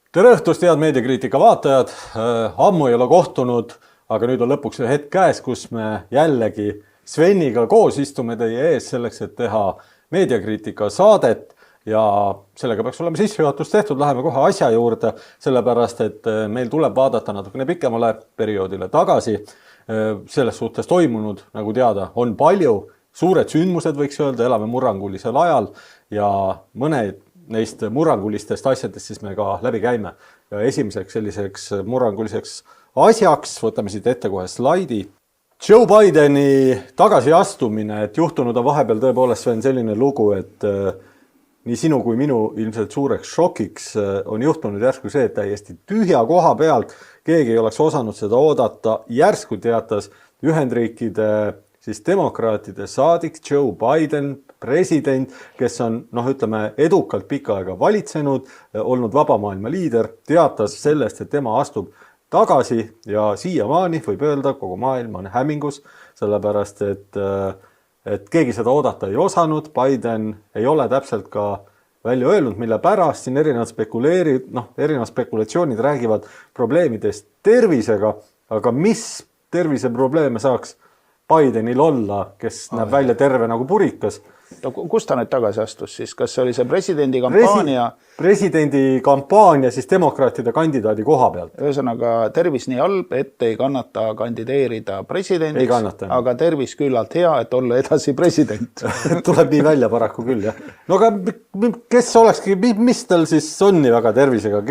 Tere õhtust, head meediakriitika vaatajad. Ammu ei ole kohtunud, aga nüüd on lõpuks hetk käes, kus me jällegi Sveniga koos istume teie ees selleks, et teha meediakriitika saadet ja sellega peaks olema sissejuhatus tehtud. Läheme kohe asja juurde, sellepärast et meil tuleb vaadata natukene pikemale perioodile tagasi. Selles suhtes toimunud, nagu teada, on palju suured sündmused, võiks öelda, elame murrangulisel ajal ja mõned neist murrangulistest asjadest siis me ka läbi käime. Ja esimeseks selliseks murranguliseks asjaks, võtame siit ette kohe slaidi. Joe Bideni tagasiastumine, et juhtunud on vahepeal tõepoolest Sven selline lugu, et nii sinu kui minu ilmselt suureks šokiks on juhtunud järsku see, et täiesti tühja koha pealt keegi ei oleks osanud seda oodata. Järsku teatas Ühendriikide siis demokraatide saadik Joe Biden, president, kes on, edukalt pikka aega valitsenud, olnud vaba maailma liider, teatas sellest, et tema astub tagasi ja siiamaani võib öelda, kogu maailm on hämmingus, sellepärast, et keegi seda oodata ei osanud. Biden ei ole täpselt ka välja öelnud, mille pärast siin erinevad spekulatsioonid räägivad probleemidest tervisega, aga mis terviseprobleeme saaks Bidenil olla, kes näeb välja terve nagu purikas. No, kus ta nüüd tagasi astus siis? Kas see oli see presidendi kampaania? Presidendi kampaania siis demokraatide kandidaadi koha pealt. Ühesõnaga, tervis nii halb, et ei kannata kandideerida presidendiks, aga tervis küllalt hea, et olla edasi president. Tuleb nii välja paraku küll, jah. No aga kes olekski, mis tal siis on nii väga tervisega?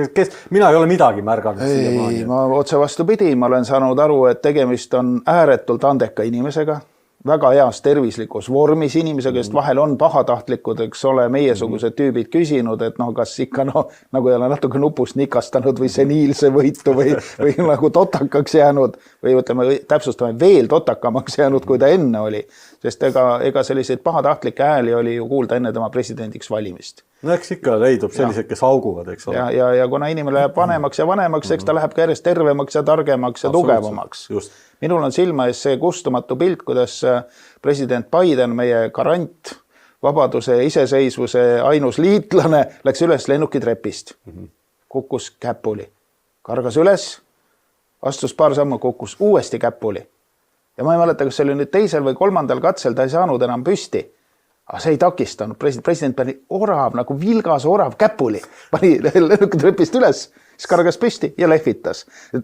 Mina ei ole midagi märganud. Ei, ma otse vastupidi, ma olen saanud aru, et tegemist on ääretult andeka inimesega. Väga heas tervislikus vormis inimese, kes vahel on pahatahtlikud, eks ole, meiesugused tüübid küsinud, et kas ikka nagu ei ole natuke nupust nikastanud või seniilse võitu või nagu totakaks jäänud või ütleme, täpsustame veel totakamaks jäänud, kui ta enne oli. Sest ega selliseid pahatahtlikke ääli oli ju kuulda enne tema presidendiks valimist. No eks ikka leidub sellised, kes auguvad, eks ole. Ja kuna inimene läheb vanemaks ja vanemaks, eks ta läheb ka järjest tervemaks ja targemaks ja tugevamaks. Just. Minul on silma ees see kustumatu pilt, kuidas president Biden, meie garant, vabaduse ja iseseisvuse ainus liitlane, läks üles lennukitrepist. Kukkus käpuli. Kargas üles, astus paar sammu, kukkus uuesti käpuli. Ja ma ei mäleta, kas see oli nüüd teisel või kolmandal katsel, ta ei saanud enam püsti. Aga see ei takistanud. President pani orav, nagu vilgas orav käpuli. Pani lennukitrepist üles, siis kargas püsti ja lehvitas.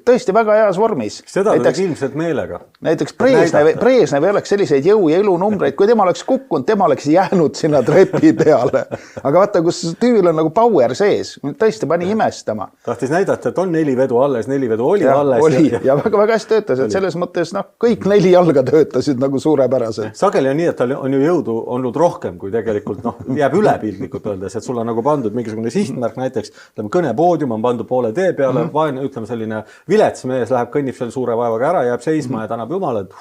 Tõesti väga heas vormis. Seda tegi ilmselt meelega. Näiteks Brežnev ei oleks selliseid jõu ja elunumbreid, kui tema oleks kukkunud, tema oleks jäänud sinna trepi peale. Aga vaata, kus tüül on nagu power sees. Tõesti pani imestama. Tahtis näidata, et on 4 vedu alles, 4 vedu oli alles. Oli ja väga hästi töötas, et selles mõttes kõik 4 jalga töötasid nagu suurepäraselt. Sageli on nii, et tal on ju jõudu olnud rohkem, kui tegelikult jääb üle piltlikult öeldes, et sul on nagu pandud mingisugune sihtmärk, näiteks kõnepoodium on pandud poole tee peale, vaene, ütleme selline vilets mees läheb, kõnnib selle suure vaevaga ära, jääb seisma ja tänab Jumala, et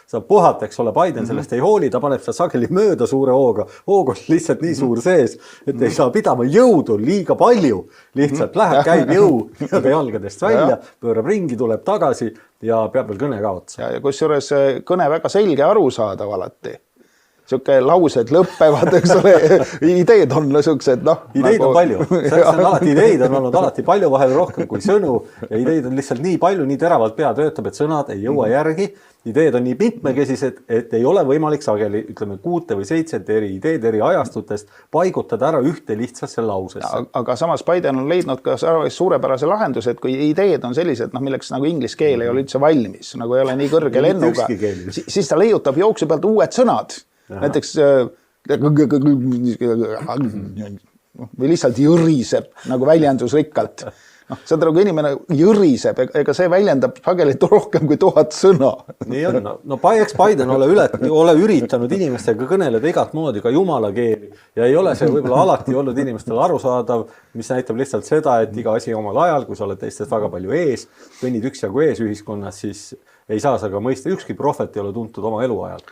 saab puhata, eks ole, Biden sellest ei hooli, ta paneb seda sageli mööda suure hooga. Hoog on lihtsalt nii suur sees, et ei saa pidama jõudu liiga palju. Lihtsalt läheb, käib jõu jalgadest välja, pöörab ringi, tuleb tagasi ja peab veel kõne ka otsa. Ja kusjuures kõne väga selge arusaadav alati. Siuke laused lõppevad, eks ole, ideed on niisugused, Ideid on palju. Ideid on olnud alati palju, vahel rohkem kui sõnu ja ideid on lihtsalt nii palju, nii teravalt pea töötab, et sõnad ei jõua järgi. Ideed on nii mitmekesised, et ei ole võimalik sageli, ütleme 6 või 7 eri ideed eri ajastutest paigutada ära ühte lihtsasse lausesse. Aga samas Biden on leidnud ka suurepärase lahenduse, et kui ideed on sellised, milleks nagu inglise keel ei ole üldse valmis, nagu ei ole nii kõrge lennuga, siis ta leiutab jooksu pealt uued sõnad. Näiteks või lihtsalt jõriseb nagu väljendusrikkalt. Seda nagu inimene jõriseb, ega see väljendab sageli rohkem kui 1000 sõna. Nii on. Eks Biden ole üritanud inimestega kõneleda igat moodi ka jumala keeli ja ei ole see võib-olla alati olnud inimestele arusaadav, mis näitab lihtsalt seda, et iga asi omal ajal, kui sa oled teistest väga palju ees, kõnnid üksjagu ees ühiskonnas, siis ei saa sa ka mõista, ükski prohvet ei ole tuntud oma eluajal.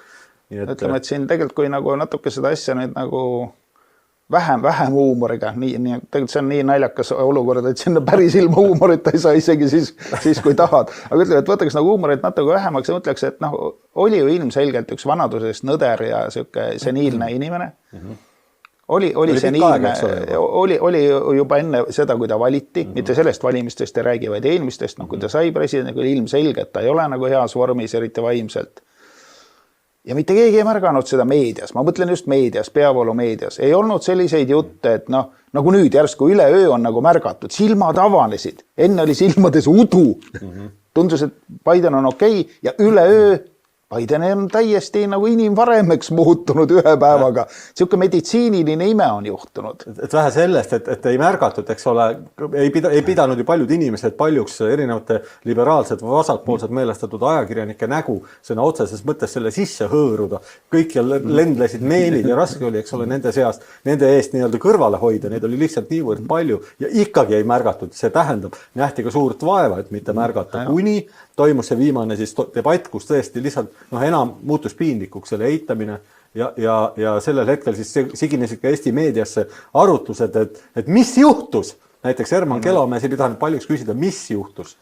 Ütleme, et siin tegelikult kui nagu natuke seda asja nüüd nagu vähem huumoriga, tegelikult see on nii naljakas olukord, et sinna päris ilma huumorita ei saa isegi siis kui tahad. Aga ütleme, et võtaks nagu huumorit natuke vähemaks ja mõtleks, et oli ju ilmselgelt üks vanadusest nõder ja siuke seniilne inimene. oli see nii, oli juba enne seda, kui ta valiti, mitte sellest valimistest ei räägi, vaid eelmistest, kui ta sai presidendiga, oli ilmselge, et ta ei ole nagu heas vormis, eriti vaimselt. Ja mitte keegi ei märganud seda meedias, ma mõtlen just meedias, peavoolumeedias. Ei olnud selliseid jutte, et nagu nüüd järsku üleöö on nagu märgatud, silmad avanesid, enne oli silmades udu. Tundus, et Biden on okei ja üleöö Biden on täiesti nagu inimvaremeks muutunud ühe päevaga. Siuke meditsiiniline ime on juhtunud. Et vähe sellest, et ei märgatud, eks ole, ei pidanud ju paljud inimesed paljuks erinevate liberaalsed või vasakpoolsed meelestatud ajakirjanike nägu sõna otseses mõttes selle sisse hõõruda. Kõik lendlesid meelid ja raske oli, eks ole, nende seast, nende eest nii-öelda kõrvale hoida. Neid oli lihtsalt niivõrd palju ja ikkagi ei märgatud. See tähendab, nähti ka suurt vaeva, et mitte märgata. Kuni toimus see viimane siis debatt, kus tõesti lihtsalt enam muutus piinlikuks selle eitamine ja sellel hetkel siis siginesid ka Eesti meediasse arutlused, et mis juhtus? Näiteks Herman Kelomees ei pidanud paljuks küsida, mis juhtus?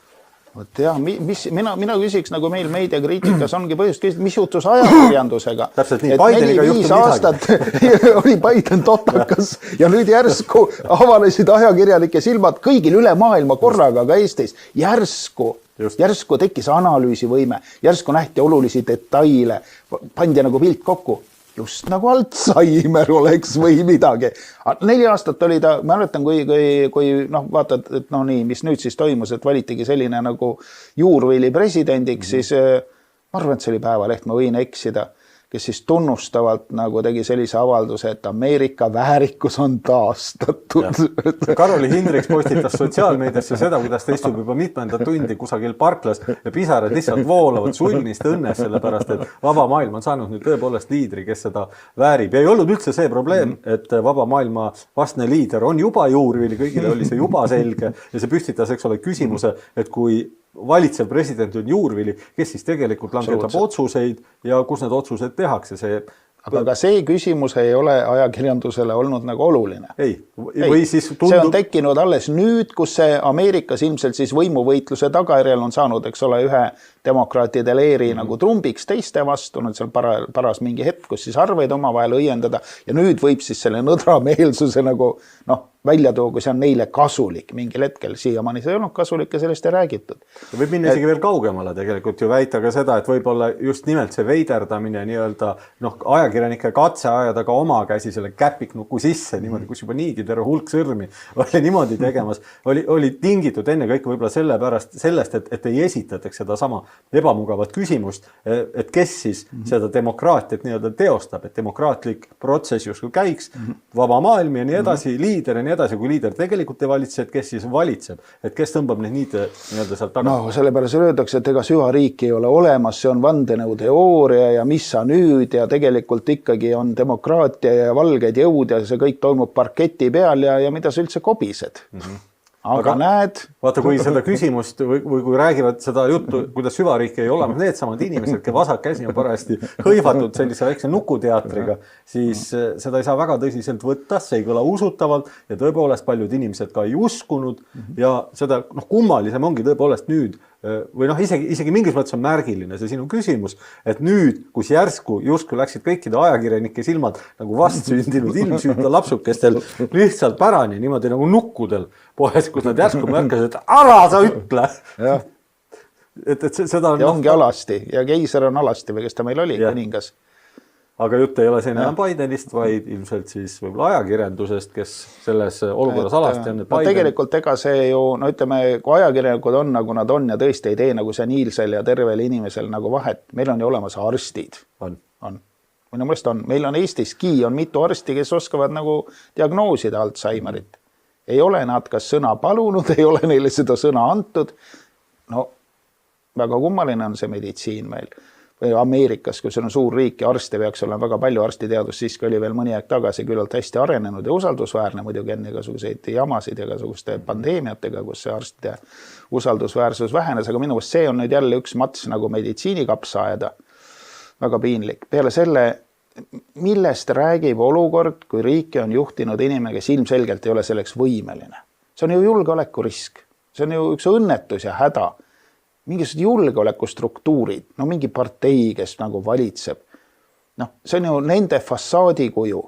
Mina küsiks, nagu meil meediakriitikas ongi põhjust küsida, mis juhtus ajakirjandusega. Täpselt nii, Bideniga juhtus midagi. 4-5 aastat oli Biden totakas ja nüüd järsku avanesid ajakirjanike silmad kõigil üle maailma korraga, ka Eestis. Järsku tekkis analüüsivõime, järsku nähti olulisi detaile, pandi nagu pilt kokku. Just nagu Alzheimer oleks või midagi. 4 aastat oli ta, ma mäletan, kui vaatad, et mis nüüd siis toimus, et valitigi selline nagu Juurvili presidendiks, siis ma arvan, et see oli Päevaleht, ma võin eksida, kes siis tunnustavalt nagu tegi sellise avalduse, et Ameerika väärikus on taastatud. Karoli Hindriks postitas sotsiaalmeediasse seda, kuidas ta istub juba mitmendat tundi kusagil parklas ja pisarad lihtsalt voolavad sulnist õnnes, sellepärast, et vaba maailm on saanud nüüd tõepoolest liidri, kes seda väärib. Ja ei olnud üldse see probleem, et vaba maailma vastne liider on juba Juurvili, kõigile oli see juba selge ja see püstitas, eks ole, küsimuse, et kui valitsev president on Juurvili, kes siis tegelikult langetab otsuseid ja kus need otsused tehakse. Aga see küsimus ei ole ajakirjandusele olnud nagu oluline. Või siis tundub... See on tekkinud alles nüüd, kus see Ameerikas ilmselt siis võimuvõitluse tagajärjel on saanud, eks ole, ühe demokraatide leeri nagu trumbiks teiste vastu, seal paras mingi hetk, kus siis arveid omavahel õiendada ja nüüd võib siis selle nõdrameelsuse nagu välja tuua, kui see on neile kasulik mingil hetkel. Siiamaani see ei olnud kasulik ja sellest ei räägitud. Võib minna isegi veel kaugemale tegelikult ju väita ka seda, et võib-olla just nimelt see veiderdamine nii-öelda ajakirjanike katse ajada ka oma käsi selle käpiknuku sisse niimoodi, kus juba niigi terve hulk sõrmi oli niimoodi tegemas. Oli tingitud enne kõik võib-olla sellest, et ei esitataks seda sama ebamugavat küsimust, et kes siis seda demokraatiat nii-öelda teostab, et demokraatlik protsess justkui käiks, vaba maailm ja nii edasi, liider ja nii edasi, kui liider tegelikult ei valitse, et kes siis valitseb, et kes tõmbab neid niite nii-öelda sealt taga. Sellepärast öeldakse, et ega süvariiki ei ole olemas, see on vandenõuteooria ja mis sa nüüd ja tegelikult ikkagi on demokraatia ja valged jõud ja see kõik toimub parketi peal ja mida sa üldse kobised. Aga näed... Vaata, kui seda küsimust või kui räägivad seda juttu, kuidas süvariik ei ole, need samad inimesed, kes vasak käsi on parajasti hõivatud sellise väikse nukuteatriga, siis seda ei saa väga tõsiselt võtta, see ei kõla usutavalt ja tõepoolest paljud inimesed ka ei uskunud ja seda kummalisem ongi tõepoolest nüüd või isegi mingis mõttes on märgiline see sinu küsimus, et nüüd, kus järsku justkui läksid kõikide ajakirjanike silmad nagu vastsündinud ilmsüüta lapsukestel lihtsalt pärani niimoodi nagu nukkudel poes, kus nad järsku märkasid, et ära sa ütle. Ja ongi alasti ja keiser on alasti või kes ta meil oli, kuningas. Aga jutt ei ole siin enam Bidenist, vaid ilmselt siis võib-olla ajakirjandusest, kes selles olukorras alasti on. Tegelikult ega see ju, ütleme, kui ajakirjanikud on nagu nad on ja tõesti ei tee nagu see niilsel ja tervel inimesel nagu vahet. Meil on ju olemas arstid. On. Minu mõelest on. Meil on Eestiski on mitu arsti, kes oskavad nagu diagnoosida Alzheimerit. Ei ole nad kas sõna palunud, ei ole neile seda sõna antud. Väga kummaline on see meditsiin meil. Ameerikas, kus on suur riik ja arste peaks olema väga palju arstiteadust, siis oli veel mõni aeg tagasi küllalt hästi arenenud ja usaldusväärne muidugi enne igasuguseid jamasid ja igasuguste pandeemiatega, kus see arstide usaldusväärsus vähenes, aga minu meelest see on nüüd jälle üks mats nagu meditsiinikapsa ajada. Väga piinlik. Peale selle, millest räägib olukord, kui riiki on juhtinud inimene, kes ilmselgelt ei ole selleks võimeline. See on ju julgeolekurisk. See on ju üks õnnetus ja häda. Mingisugused julgeolekustruktuurid, mingi partei, kes nagu valitseb. See on ju nende fassaadikuju.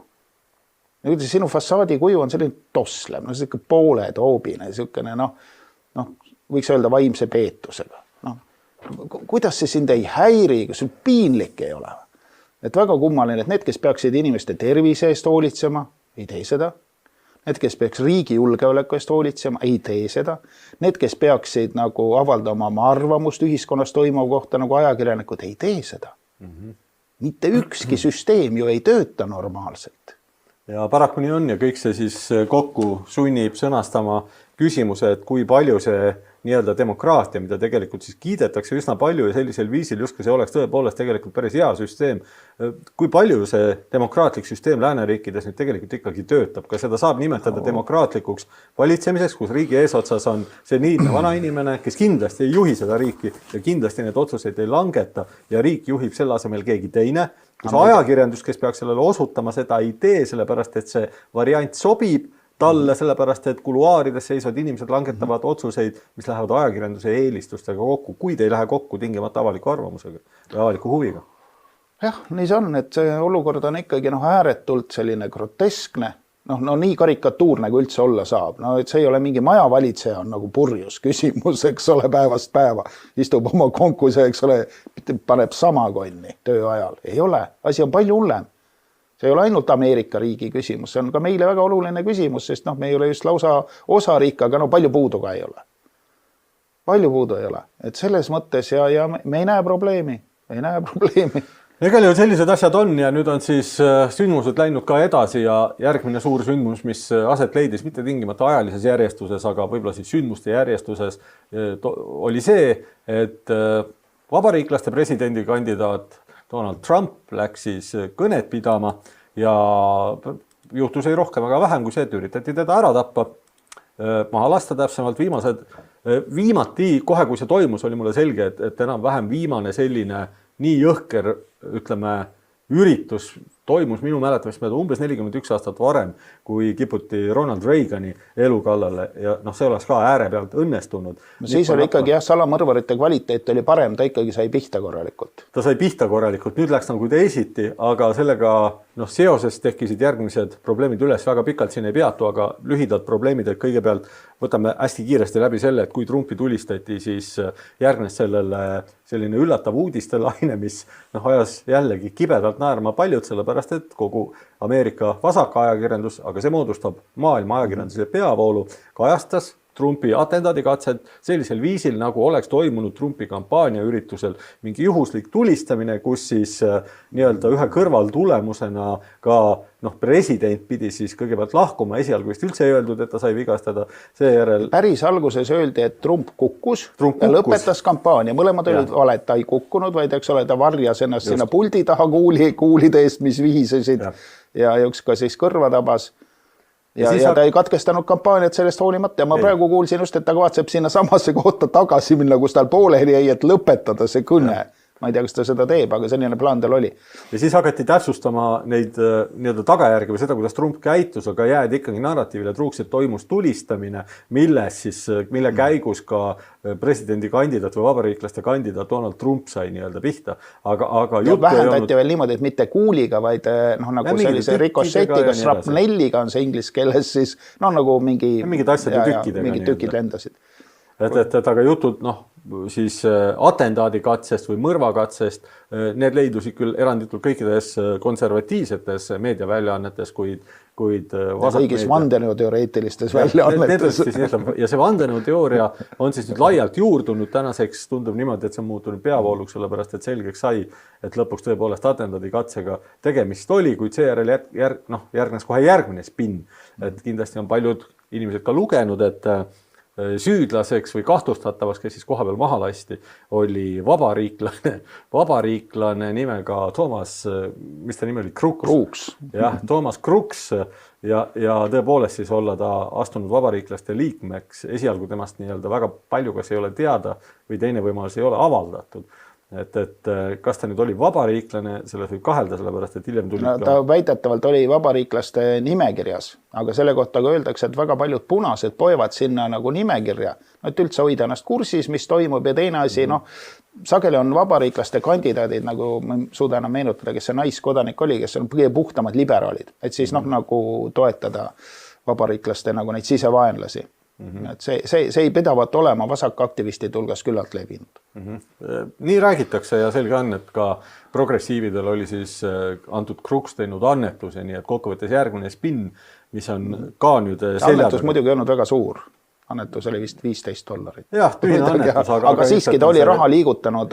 Sinu fassaadi kuju on selline toslem, selline poole toobine, selline võiks öelda vaimse peetusega. Kuidas see sind ei häiri, kui sul piinlik ei ole? Et väga kummaline, et need, kes peaksid inimeste tervise eest hoolitsema, ei tee seda. Need, kes peaks riigi julgeoleku eest hoolitsema, ei tee seda. Need, kes peaksid nagu avaldama oma arvamust ühiskonnas toimuva kohta nagu ajakirjanikud, ei tee seda. Mitte ükski süsteem ju ei tööta normaalselt. Ja paraku nii on ja kõik see siis kokku sunnib sõnastama küsimuse, et kui palju see nii-öelda demokraatia, mida tegelikult siis kiidetakse üsna palju ja sellisel viisil justkui see oleks tõepoolest tegelikult päris hea süsteem. Kui palju see demokraatlik süsteem lääneriikides nüüd tegelikult ikkagi töötab? Kas seda saab nimetada demokraatlikuks valitsemiseks, kus riigi eesotsas on see niidne vana inimene, kes kindlasti ei juhi seda riiki ja kindlasti need otsuseid ei langeta ja riik juhib selle asemel keegi teine, kus ajakirjandus, kes peaks sellele osutama, seda ei tee, sellepärast et see variant sobib talle, sellepärast et kuluaarides seisvad inimesed langetavad otsuseid, mis lähevad ajakirjanduse eelistustega kokku, kuid ei lähe kokku tingimata avaliku arvamusega või avaliku huviga. Jah, nii see on, et see olukord on ikkagi ääretult selline groteskne, nii karikatuurne kui üldse olla saab. Et see ei ole mingi majavalitseja, on nagu purjus küsimus, eks ole, päevast päeva. Istub oma konkursi, eks ole, paneb sama konni töö ajal. Ei ole, asi on palju hullem. See ei ole ainult Ameerika riigi küsimus, see on ka meile väga oluline küsimus, sest me ei ole just lausa osariik, aga palju puudu ka ei ole. Palju puudu ei ole. Et selles mõttes ja me ei näe probleemi. Igal juhul sellised asjad on ja nüüd on siis sündmused läinud ka edasi ja järgmine suur sündmus, mis aset leidis mitte tingimata ajalises järjestuses, aga võib-olla siis sündmuste järjestuses oli see, et vabariiklaste presidendikandidaat Donald Trump läks siis kõnet pidama ja juhtus ei rohkem aga vähem kui see, et üritati teda ära tappa, maha lasta täpsemalt viimati, kohe kui see toimus, oli mulle selge, et enam vähem viimane selline nii jõhker, ütleme, üritus toimus minu mäletamist mööda umbes 41 aastat varem, kui kiputi Ronald Reagani elu kallale ja see oleks ka ääre pealt õnnestunud. Siis oli ikkagi salamõrvarite kvaliteet oli parem, ta ikkagi sai pihta korralikult. Ta sai pihta korralikult, nüüd läks nagu teisiti, aga sellega seoses tekkisid järgmised probleemid üles, väga pikalt siin ei peatu, aga lühidalt probleemid, et kõigepealt võtame hästi kiiresti läbi selle, et kui Trumpi tulistati, siis järgnes sellele selline üllatav uudistelaine, mis ajas jällegi kibedalt naerma paljud, sellepärast et kogu Ameerika vasakajakirjandus, aga see moodustab maailma ajakirjandusele peavoolu, kajastas Trumpi atentaadikatset sellisel viisil, nagu oleks toimunud Trumpi kampaania üritusel mingi juhuslik tulistamine, kus siis nii-öelda ühe kõrvaltulemusena ka president pidi siis kõigepealt lahkuma, esialgu vist üldse ei öeldud, et ta sai vigastada, seejärel... Päris alguses öeldi, et Trump kukkus ja lõpetas kampaania. Mõlemad olid valet, ta ei kukkunud, vaid eks ole, ta varjas ennast sinna puldi taha kuulide eest, mis vihisesid ja üks ka siis kõrva tabas. Ja ta ei katkestanud kampaaniat sellest hoolimata ja ma praegu kuulsin just, et ta kavatseb sinna samasse kohta tagasi minna, kus tal pooleli jäi, et lõpetada see kõne. Ma ei tea, kas ta seda teeb, aga selline plaan tal oli. Ja siis hakati täpsustama neid nii-öelda tagajärgi või seda, kuidas Trump käitus, aga jääd ikkagi narratiivile truuks, et toimus tulistamine, mille käigus ka presidendikandidaat või vabariiklaste kandidaat Donald Trump sai nii-öelda pihta. Aga vähendati veel niimoodi, et mitte kuuliga, vaid nagu sellise rikossetiga, shrapnelliga on see inglise keeles siis, nagu mingid asjad ja tükkidega. Mingid tükid lendasid. Aga jutud, siis atentaadikatsest või mõrvakatsest, need leidusid küll eranditult kõikides konservatiivsetes meediaväljaannetes, kuid kõigis vandenõuteoreetilistes väljaannetes. Ja see vandenõuteooria on siis nüüd laialt juurdunud, tänaseks tundub niimoodi, et see on muutunud peavooluks, sellepärast et selgeks sai, et lõpuks tõepoolest atentaadikatsega tegemist oli, kuid seejärel järgnes kohe järgmine spinn, et kindlasti on paljud inimesed ka lugenud, et süüdlaseks või kahtlustatavaks, kes siis koha peal maha lasti, oli vabariiklane nimega Thomas, mis ta nimi oli? Crooks. Jah, Thomas Crooks ja tõepoolest siis olla ta astunud vabariiklaste liikmeks, esialgu temast nii-öelda väga palju, kas ei ole teada või teine võimalus ei ole avaldatud. et kas ta nüüd oli vabariiklane, selles võib kahelda, sellepärast, et hiljem tuli ta väidetavalt oli vabariiklaste nimekirjas, aga selle kohta ka öeldakse, et väga paljud punased poevad sinna nagu nimekirja, et üldse hoida ennast kursis, mis toimub ja teine asi, sageli on vabariiklaste kandidaadid, nagu ma ei suuda enam meenutada, kes see naiskodanik oli, kes on kõige puhtamad liberaalid, et siis nagu toetada vabariiklaste nagu neid sisevaenlasi. Et see ei pidavat olema vasakaktivistide hulgas küllalt levinud. Nii räägitakse ja selge on, et ka progressiividel oli siis antud Kruks teinud annetuse, nii et kokkuvõttes järgmine spinn, mis on ka nüüd annetus muidugi ei olnud väga suur. Annetus oli vist $15. Jah, tühine annetus. Aga siiski ta oli raha liigutanud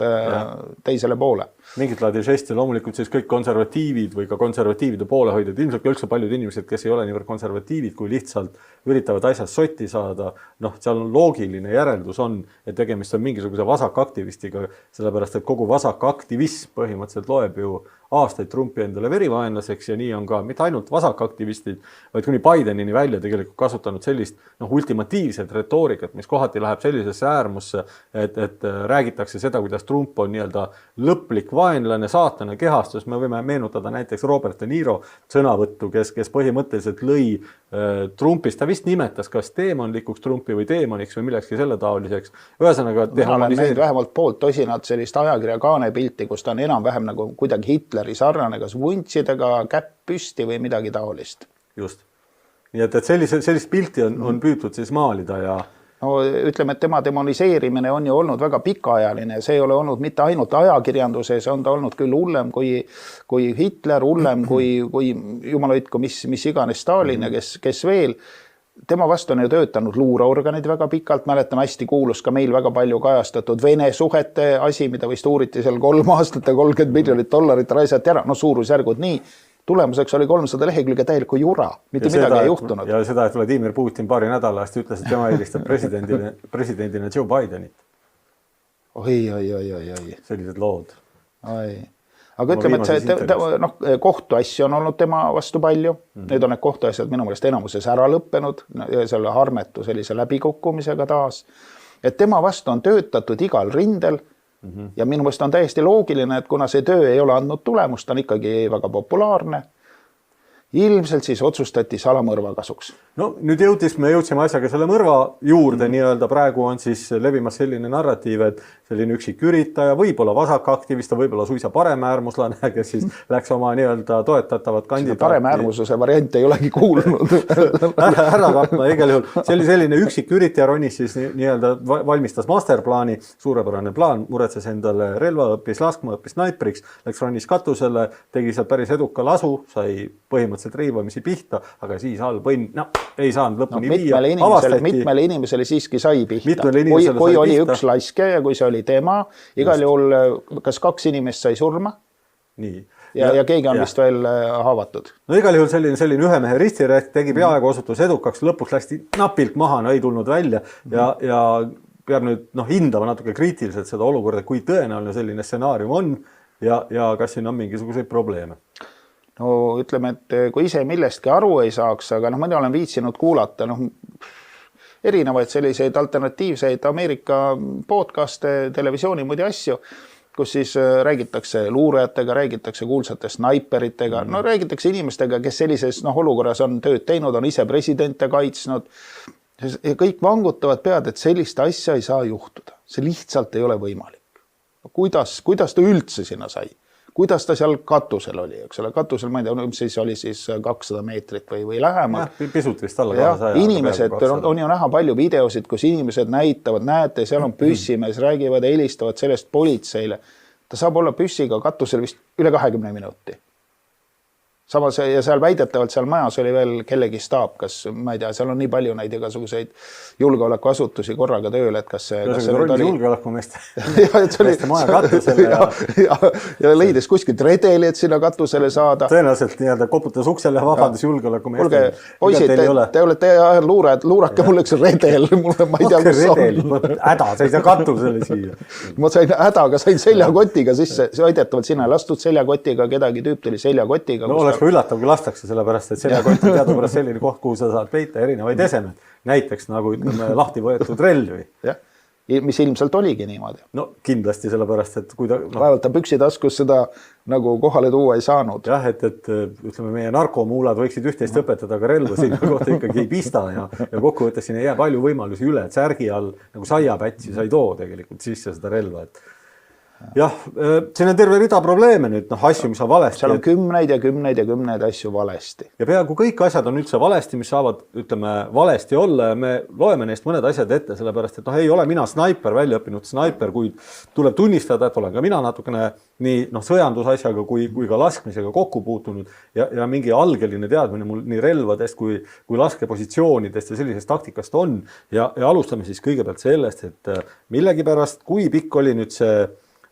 teisele poole. Mingit laadi žesti, loomulikult siis kõik konservatiivid või ka konservatiivide poolehoidjad, ilmselt üldse paljud inimesed, kes ei ole niivõrd konservatiivid, kui lihtsalt üritavad asjast sotti saada, seal on loogiline järeldus on, et tegemist on mingisuguse vasakaktivistiga, sellepärast, et kogu vasakaktivism põhimõtteliselt loeb ju aastaid Trumpi endale verivaenlaseks ja nii on ka mitte ainult vasakaktivistid, vaid kuni Bidenini välja tegelikult kasutanud sellist ultimatiivset retoorikat, mis kohati läheb sellisesse äärmusse, et räägitakse seda, kuidas Trump on nii-öelda lõplik vaenlane, saatana kehastus. Me võime meenutada näiteks Robert De Niro sõnavõttu, kes põhimõtteliselt lõi Trumpist, ta vist nimetas kas teemonlikuks Trumpi või teemoniks või millekski selle taoliseks. Ühesõnaga olen näinud vähemalt poolt tosinat sellist ajakirja kaanepilti, kus ta on enam-vähem nagu kuidagi Hitleri sarnane, kas vuntsidega, käpp püsti või midagi taolist. Just. Nii et sellist pilti on püütud siis maalida ja no ütleme, et tema demoniseerimine on ju olnud väga pikaajaline, see ei ole olnud mitte ainult ajakirjanduses, on ta olnud küll hullem kui Hitler, hullem kui jumal hoidku, mis iganes Stalin ja kes veel. Tema vastu on ju töötanud luureorganid väga pikalt, mäletame hästi kuulus ka meil väga palju kajastatud Vene suhete asi, mida vist uuriti seal 3 aastat ja $30 miljonit raisati ära, suurusjärgud nii. Tulemuseks oli 300 lehekülge täielikku jura, mitte midagi ei juhtunud. Ja seda, et Vladimir Putin paari nädalast ütles, et tema eelistab presidendina Joe Bidenit. Oi. Sellised lood. Aga ütleme, et kohtuasju on olnud tema vastu palju. Need on need kohtuasjad minu meelest enamuses ära lõppenud, selle harmetu sellise läbikukkumisega taas. Et tema vastu on töötatud igal rindel ja minu meelest on täiesti loogiline, et kuna see töö ei ole andnud tulemust, on ikkagi väga populaarne. Ilmselt siis otsustati salamõrva kasuks. No nüüd me jõudsime asjaga selle mõrva juurde, nii-öelda praegu on siis levimas selline narratiiv, et selline üksik üritaja, võib-olla vasakaktivist, võib-olla suisa paremäärmuslane, kes siis läks oma nii-öelda toetatavat kandidaati. Paremäärmususe variant ei olegi kuulnud. Ära tapma, igal juhul. Selline üksik üritaja ronis siis nii-öelda valmistas masterplaani, suurepärane plaan, muretses endale relva, õppis laskma, õppis snaipriks, läks ronis katusele, tegi seal päris eduka lasu, sai põhimõtteliselt riivamisi pihta, aga siis halb õnn, ei saanud lõpuni viia. Mitmele inimesele siiski sai pihta. Kui oli üks laske ja kui see oli tema, igal juhul kas 2 inimest sai surma ja keegi on vist veel haavatud. No igal juhul selline ühe mehe ristirätt tegi peaaegu osutus edukaks, lõpuks läksti napilt maha, ei tulnud välja ja peab nüüd hindama natuke kriitiliselt seda olukorda, kui tõenäoline selline stsenaarium on ja kas siin on mingisuguseid probleeme. No ütleme, et kui ise millestki aru ei saaks, aga mõni olen viitsinud kuulata erinevaid selliseid alternatiivseid Ameerika podcaste, televisiooni muudi asju, kus siis räägitakse luurajatega, räägitakse kuulsate snaiperitega, räägitakse inimestega, kes sellises olukorras on tööd teinud, on ise presidente kaitsnud. Ja kõik vangutavad pead, et sellist asja ei saa juhtuda. See lihtsalt ei ole võimalik. Kuidas ta üldse sinna sai? Kuidas ta seal katusel oli, eks ole, katusel, ma ei tea, siis oli siis 200 meetrit või lähemalt. Pisut vist alla 200. Inimesed, on ju näha palju videosid, kus inimesed näitavad, näete, seal on püssimees, räägivad, helistavad sellest politseile. Ta saab olla püssiga katusel vist üle 20 minuti. Samas ja seal väidetavalt seal majas oli veel kellegi staab, kas ma ei tea, seal on nii palju neid igasuguseid julgeolekuasutusi korraga tööle, et kas see oli julgeolekumeeste maja katusele ja leidis kuskilt redeli, et sinna katusele saada. Tõenäoliselt nii-öelda koputas uksele ja vabandus julgeolekumeeste. Kuulge, poisid, te olete luurajad, luurake mul üks redel, ma ei tea, kus on. Häda, sa ei saa katusele siia. Ma sain hädaga, sain seljakotiga sisse, see väidetavalt sinna lastud seljakotiga, kedagi tüüp tuli seljakotiga. No oleks üllatav, kui lastakse, sellepärast, et seljakott on teadupärast selline koht, kuhu sa saad peita erinevaid esemed. Näiteks nagu ütleme lahti võetud relvi. mis ilmselt oligi niimoodi. No kindlasti sellepärast, et kui ta... Vaevalt ta püksitaskus seda nagu kohale tuua ei saanud. Jah, et ütleme, meie narkomuulad võiksid üht-teist õpetada, aga relva sinna kohta ikkagi ei pista ja kokkuvõttes siin ei jää palju võimalusi üle, et särgi all nagu saiapätsi sa ei too tegelikult sisse seda relva, et jah, siin on terve rida probleeme nüüd, asju, mis on valesti. Seal on kümneid ja kümneid ja kümneid asju valesti. Ja peaaegu kõik asjad on üldse valesti, mis saavad, ütleme, valesti olla ja me loeme neist mõned asjad ette, sellepärast, et ei ole mina snaiper, välja õppinud snaiper, kuid tuleb tunnistada, et olen ka mina natukene nii sõjandusasjaga kui ka laskmisega kokku puutunud ja mingi algeline teadmine mul nii relvadest kui laskepositsioonidest ja sellisest taktikast on ja alustame siis kõigepealt sellest, et millegipärast, kui pikk oli nüüd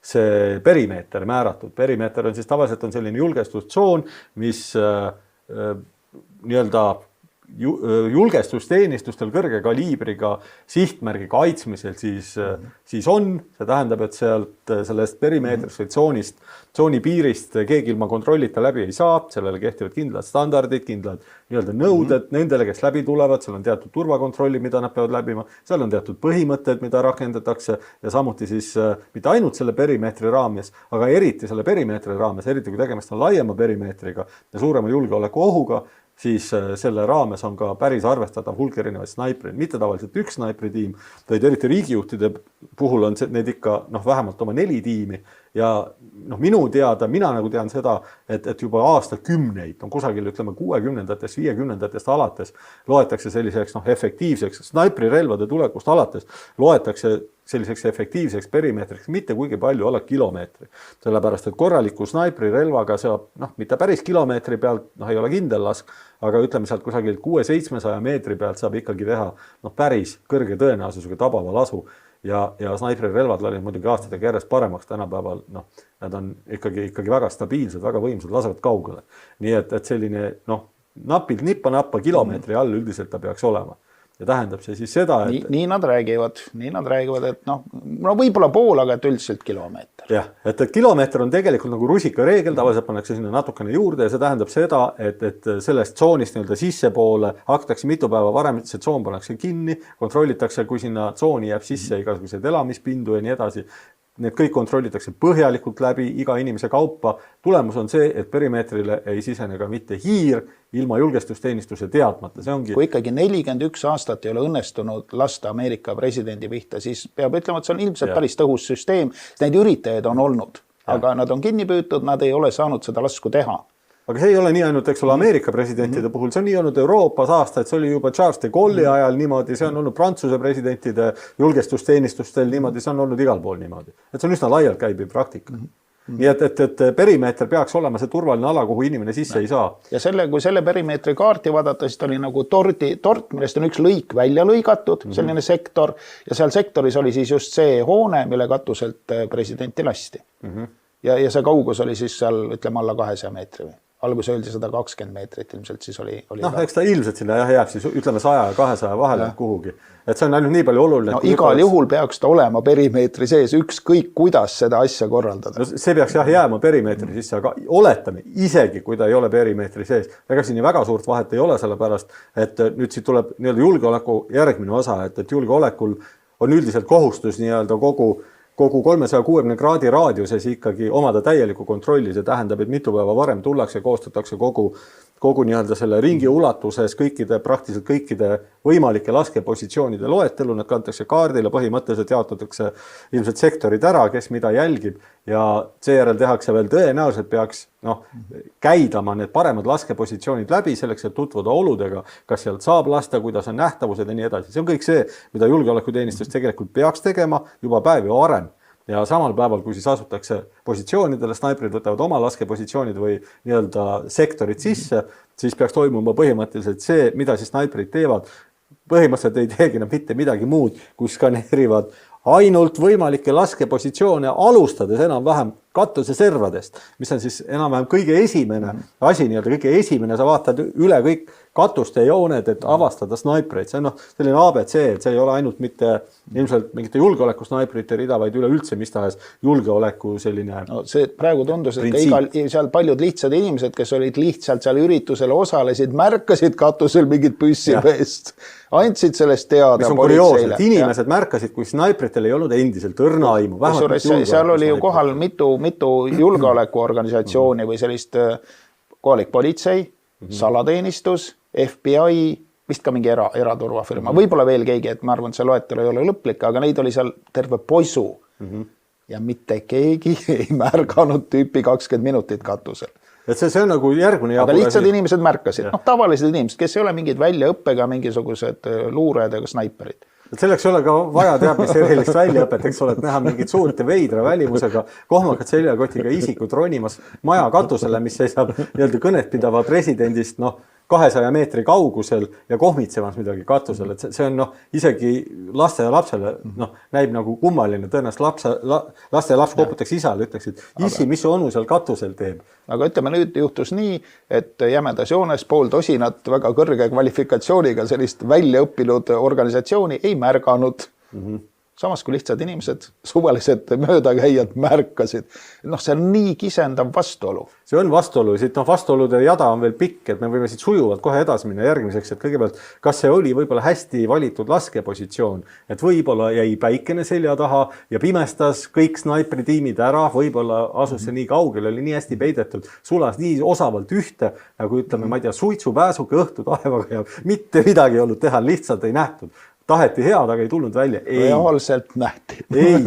see perimeeter määratud. Perimeeter on siis tavaliselt on selline julgestustsoon, mis nii-öelda julgestusteenistustel kõrge kaliibriga sihtmärgi kaitsmisel siis on. See tähendab, et sellest perimeetrist või tsooni piirist keegi ilma kontrollita läbi ei saa. Sellele kehtivad kindlad standardid, kindlad nii-öelda nõuded nendele, kes läbi tulevad. Seal on teatud turvakontrolli, mida nad peavad läbima. Seal on teatud põhimõtted, mida rakendatakse ja samuti siis mitte ainult selle perimeetri raames, aga eriti selle perimeetri raames, eriti kui tegemist on laiema perimeetriga ja suurema julgeoleku ohuga, siis selle raames on ka päris arvestatav hulk erinevaid snaipreid. Mitte tavaliselt üks snaipritiim, vaid eriti riigijuhtide puhul on need ikka vähemalt oma 4 tiimi. Ja minu teada, mina nagu tean seda, et juba aastakümneid on kusagil, ütleme 60-ndatest, 50-ndatest alates loetakse selliseks efektiivseks, snaiprirelvade tulekust alates loetakse selliseks efektiivseks perimeetriks mitte kuigi palju alla kilomeetri. Sellepärast, et korraliku snaiprirelvaga saab, mitte päris kilomeetri pealt, ei ole kindel lask, aga ütleme sealt kusagil 600-700 meetri pealt saab ikkagi teha päris kõrge tõenäosusega tabava lasu. Ja snaiprirelvad läinud muidugi aastatega järjest paremaks tänapäeval, nad on ikkagi väga stabiilsed, väga võimsad, lasevad kaugele. Nii et selline napilt nippa-nappa kilomeetri all üldiselt ta peaks olema. Ja tähendab see siis seda, et... Nii nad räägivad, et võib-olla pool, aga et üldiselt kilomeeter. Jah, et kilomeeter on tegelikult nagu rusika reegel, tavaliselt pannakse sinna natukene juurde ja see tähendab seda, et sellest tsoonist nii-öelda sissepoole hakatakse mitu päeva varem, see tsoon pannakse kinni, kontrollitakse, kui sinna tsooni jääb sisse igasuguseid elamispindu ja nii edasi. Need kõik kontrollitakse põhjalikult läbi iga inimese kaupa. Tulemus on see, et perimeetrile ei sisene ka mitte hiir ilma julgestusteenistuse teadmata. See ongi... Kui ikkagi 41 aastat ei ole õnnestunud lasta Ameerika presidendi pihta, siis peab ütlema, et see on ilmselt päris tõhus süsteem. Neid üritajaid on olnud, aga nad on kinni püütud, nad ei ole saanud seda lasku teha. Aga see ei ole nii ainult, eks ole, Ameerika presidentide puhul, see on nii olnud Euroopas aastaid, see oli juba Charles de Gaulle'i ajal niimoodi, see on olnud Prantsuse presidentide julgestusteenistustel niimoodi, see on olnud igal pool niimoodi. Et see on üsna laialt käibi praktika. Nii et perimeeter peaks olema see turvaline ala, kuhu inimene sisse ei saa. Ja kui selle perimeetri kaarti vaadata, siis oli nagu tort, millest on üks lõik välja lõigatud, selline sektor, ja seal sektoris oli siis just see hoone, mille katuselt presidenti lasti. Ja see kaugus oli siis seal, ütleme, alla 200 meetri või. Algus öeldi 120 meetrit, ilmselt siis oli... eks ta ilmselt sinna jääb siis, ütleme 100 ja 200 vahele kuhugi. Et see on ainult nii palju oluline. Igal juhul peaks ta olema perimeetri sees, ükskõik kuidas seda asja korraldada. See peaks jääma perimeetri sisse, aga oletame isegi, kui ta ei ole perimeetri sees. Ega siin väga suurt vahet ei ole sellepärast, et nüüd siit tuleb nii-öelda julgeoleku järgmine osa, et julgeolekul on üldiselt kohustus nii-öelda kogu 360 kraadi raadiuses ikkagi omada täieliku kontrolli. See tähendab, et mitu päeva varem tullakse, koostatakse kogu nii-öelda selle ringi ulatuses praktiliselt kõikide võimalike laskepositsioonide loetelu, nad kantakse kaardile, põhimõtteliselt jaotatakse ilmselt sektorid ära, kes mida jälgib ja seejärel tehakse veel tõenäoliselt peaks käidama need paremad laskepositsioonid läbi selleks, et tutvuda oludega, kas sealt saab lasta, kuidas on nähtavused ja nii edasi. See on kõik see, mida julgeolekuteenistus tegelikult peaks tegema juba päev ja varem. Ja samal päeval, kui siis asutakse positsioonidele, snaiprid võtavad oma laskepositsioonid või nii-öelda sektorid sisse, siis peaks toimuma põhimõtteliselt see, mida siis snaiprid teevad. Põhimõtteliselt ei teegi nad mitte midagi muud, kui skaneerivad ainult võimalikke laskepositsioone alustades enam-vähem katuse servadest, mis on siis enam-vähem kõige esimene asi, nii-öelda kõige esimene, sa vaatad üle katuste jooned, et avastada snaipreid. See on selline ABC, et see ei ole ainult mitte ilmselt mingite julgeolekusnaiprite rida, vaid üleüldse mis tahes julgeoleku selline. No see praegu tundus, et seal paljud lihtsad inimesed, kes olid lihtsalt seal üritusel osalesid, märkasid katusel mingit püssimeest, andsid sellest teada. Mis on kurioosne, et inimesed märkasid, kui snaipritel ei olnud endiselt õrna aimu. Seal oli ju kohal mitu julgeolekuorganisatsiooni või sellist kohalik politsei, salateenistus, FBI, vist ka mingi eraturvafirma, võib-olla veel keegi, et ma arvan, et see loetelu ei ole lõplik, aga neid oli seal terve poisu ja mitte keegi ei märganud tüüpi 20 minutit katusel. Et see on nagu järgmine aga lihtsad inimesed märkasid, tavalised inimesed, kes ei ole mingid väljaõppega mingisugused luurajad ega snaiperid. Et selleks ei ole ka vaja teab mis erilist väljaõpet, eks ole, et näha mingit suurt ja veidra välimusega kohmakad seljakotiga isikud ronimas maja katusele, mis seisab nii-öelda kõnet pidava presidendist 200 meetri kaugusel ja kohmitsemas midagi katusel, et see on isegi laste ja lapsele näib nagu kummaline, tõenäoliselt laste ja laps koputaks isale, ütleks, et isi, mis su onu seal katusel teeb. Aga ütleme, nüüd juhtus nii, et jämedas joones pool tosinat väga kõrge kvalifikatsiooniga sellist väljaõppinud organisatsiooni ei märganud. Samas kui lihtsad inimesed, suvalised möödakäijad märkasid. See on nii kisendav vastuolu. See on vastuolu, siit vastuolude jada on veel pikk, et me võime siit sujuvalt kohe edasi minna järgmiseks, et kõigepealt, kas see oli võib-olla hästi valitud laskepositsioon, et võib-olla jäi päikene selja taha ja pimestas kõik snaipritiimid ära, võib-olla asus see nii kaugel, oli nii hästi peidetud, sulas nii osavalt ühte, nagu ütleme, ma ei tea, suitsupääsuke õhtu taevaga ja mitte midagi ei olnud teha, lihtsalt ei nähtud. Taheti head, aga ei tulnud välja. Reaalselt nähti. Ei,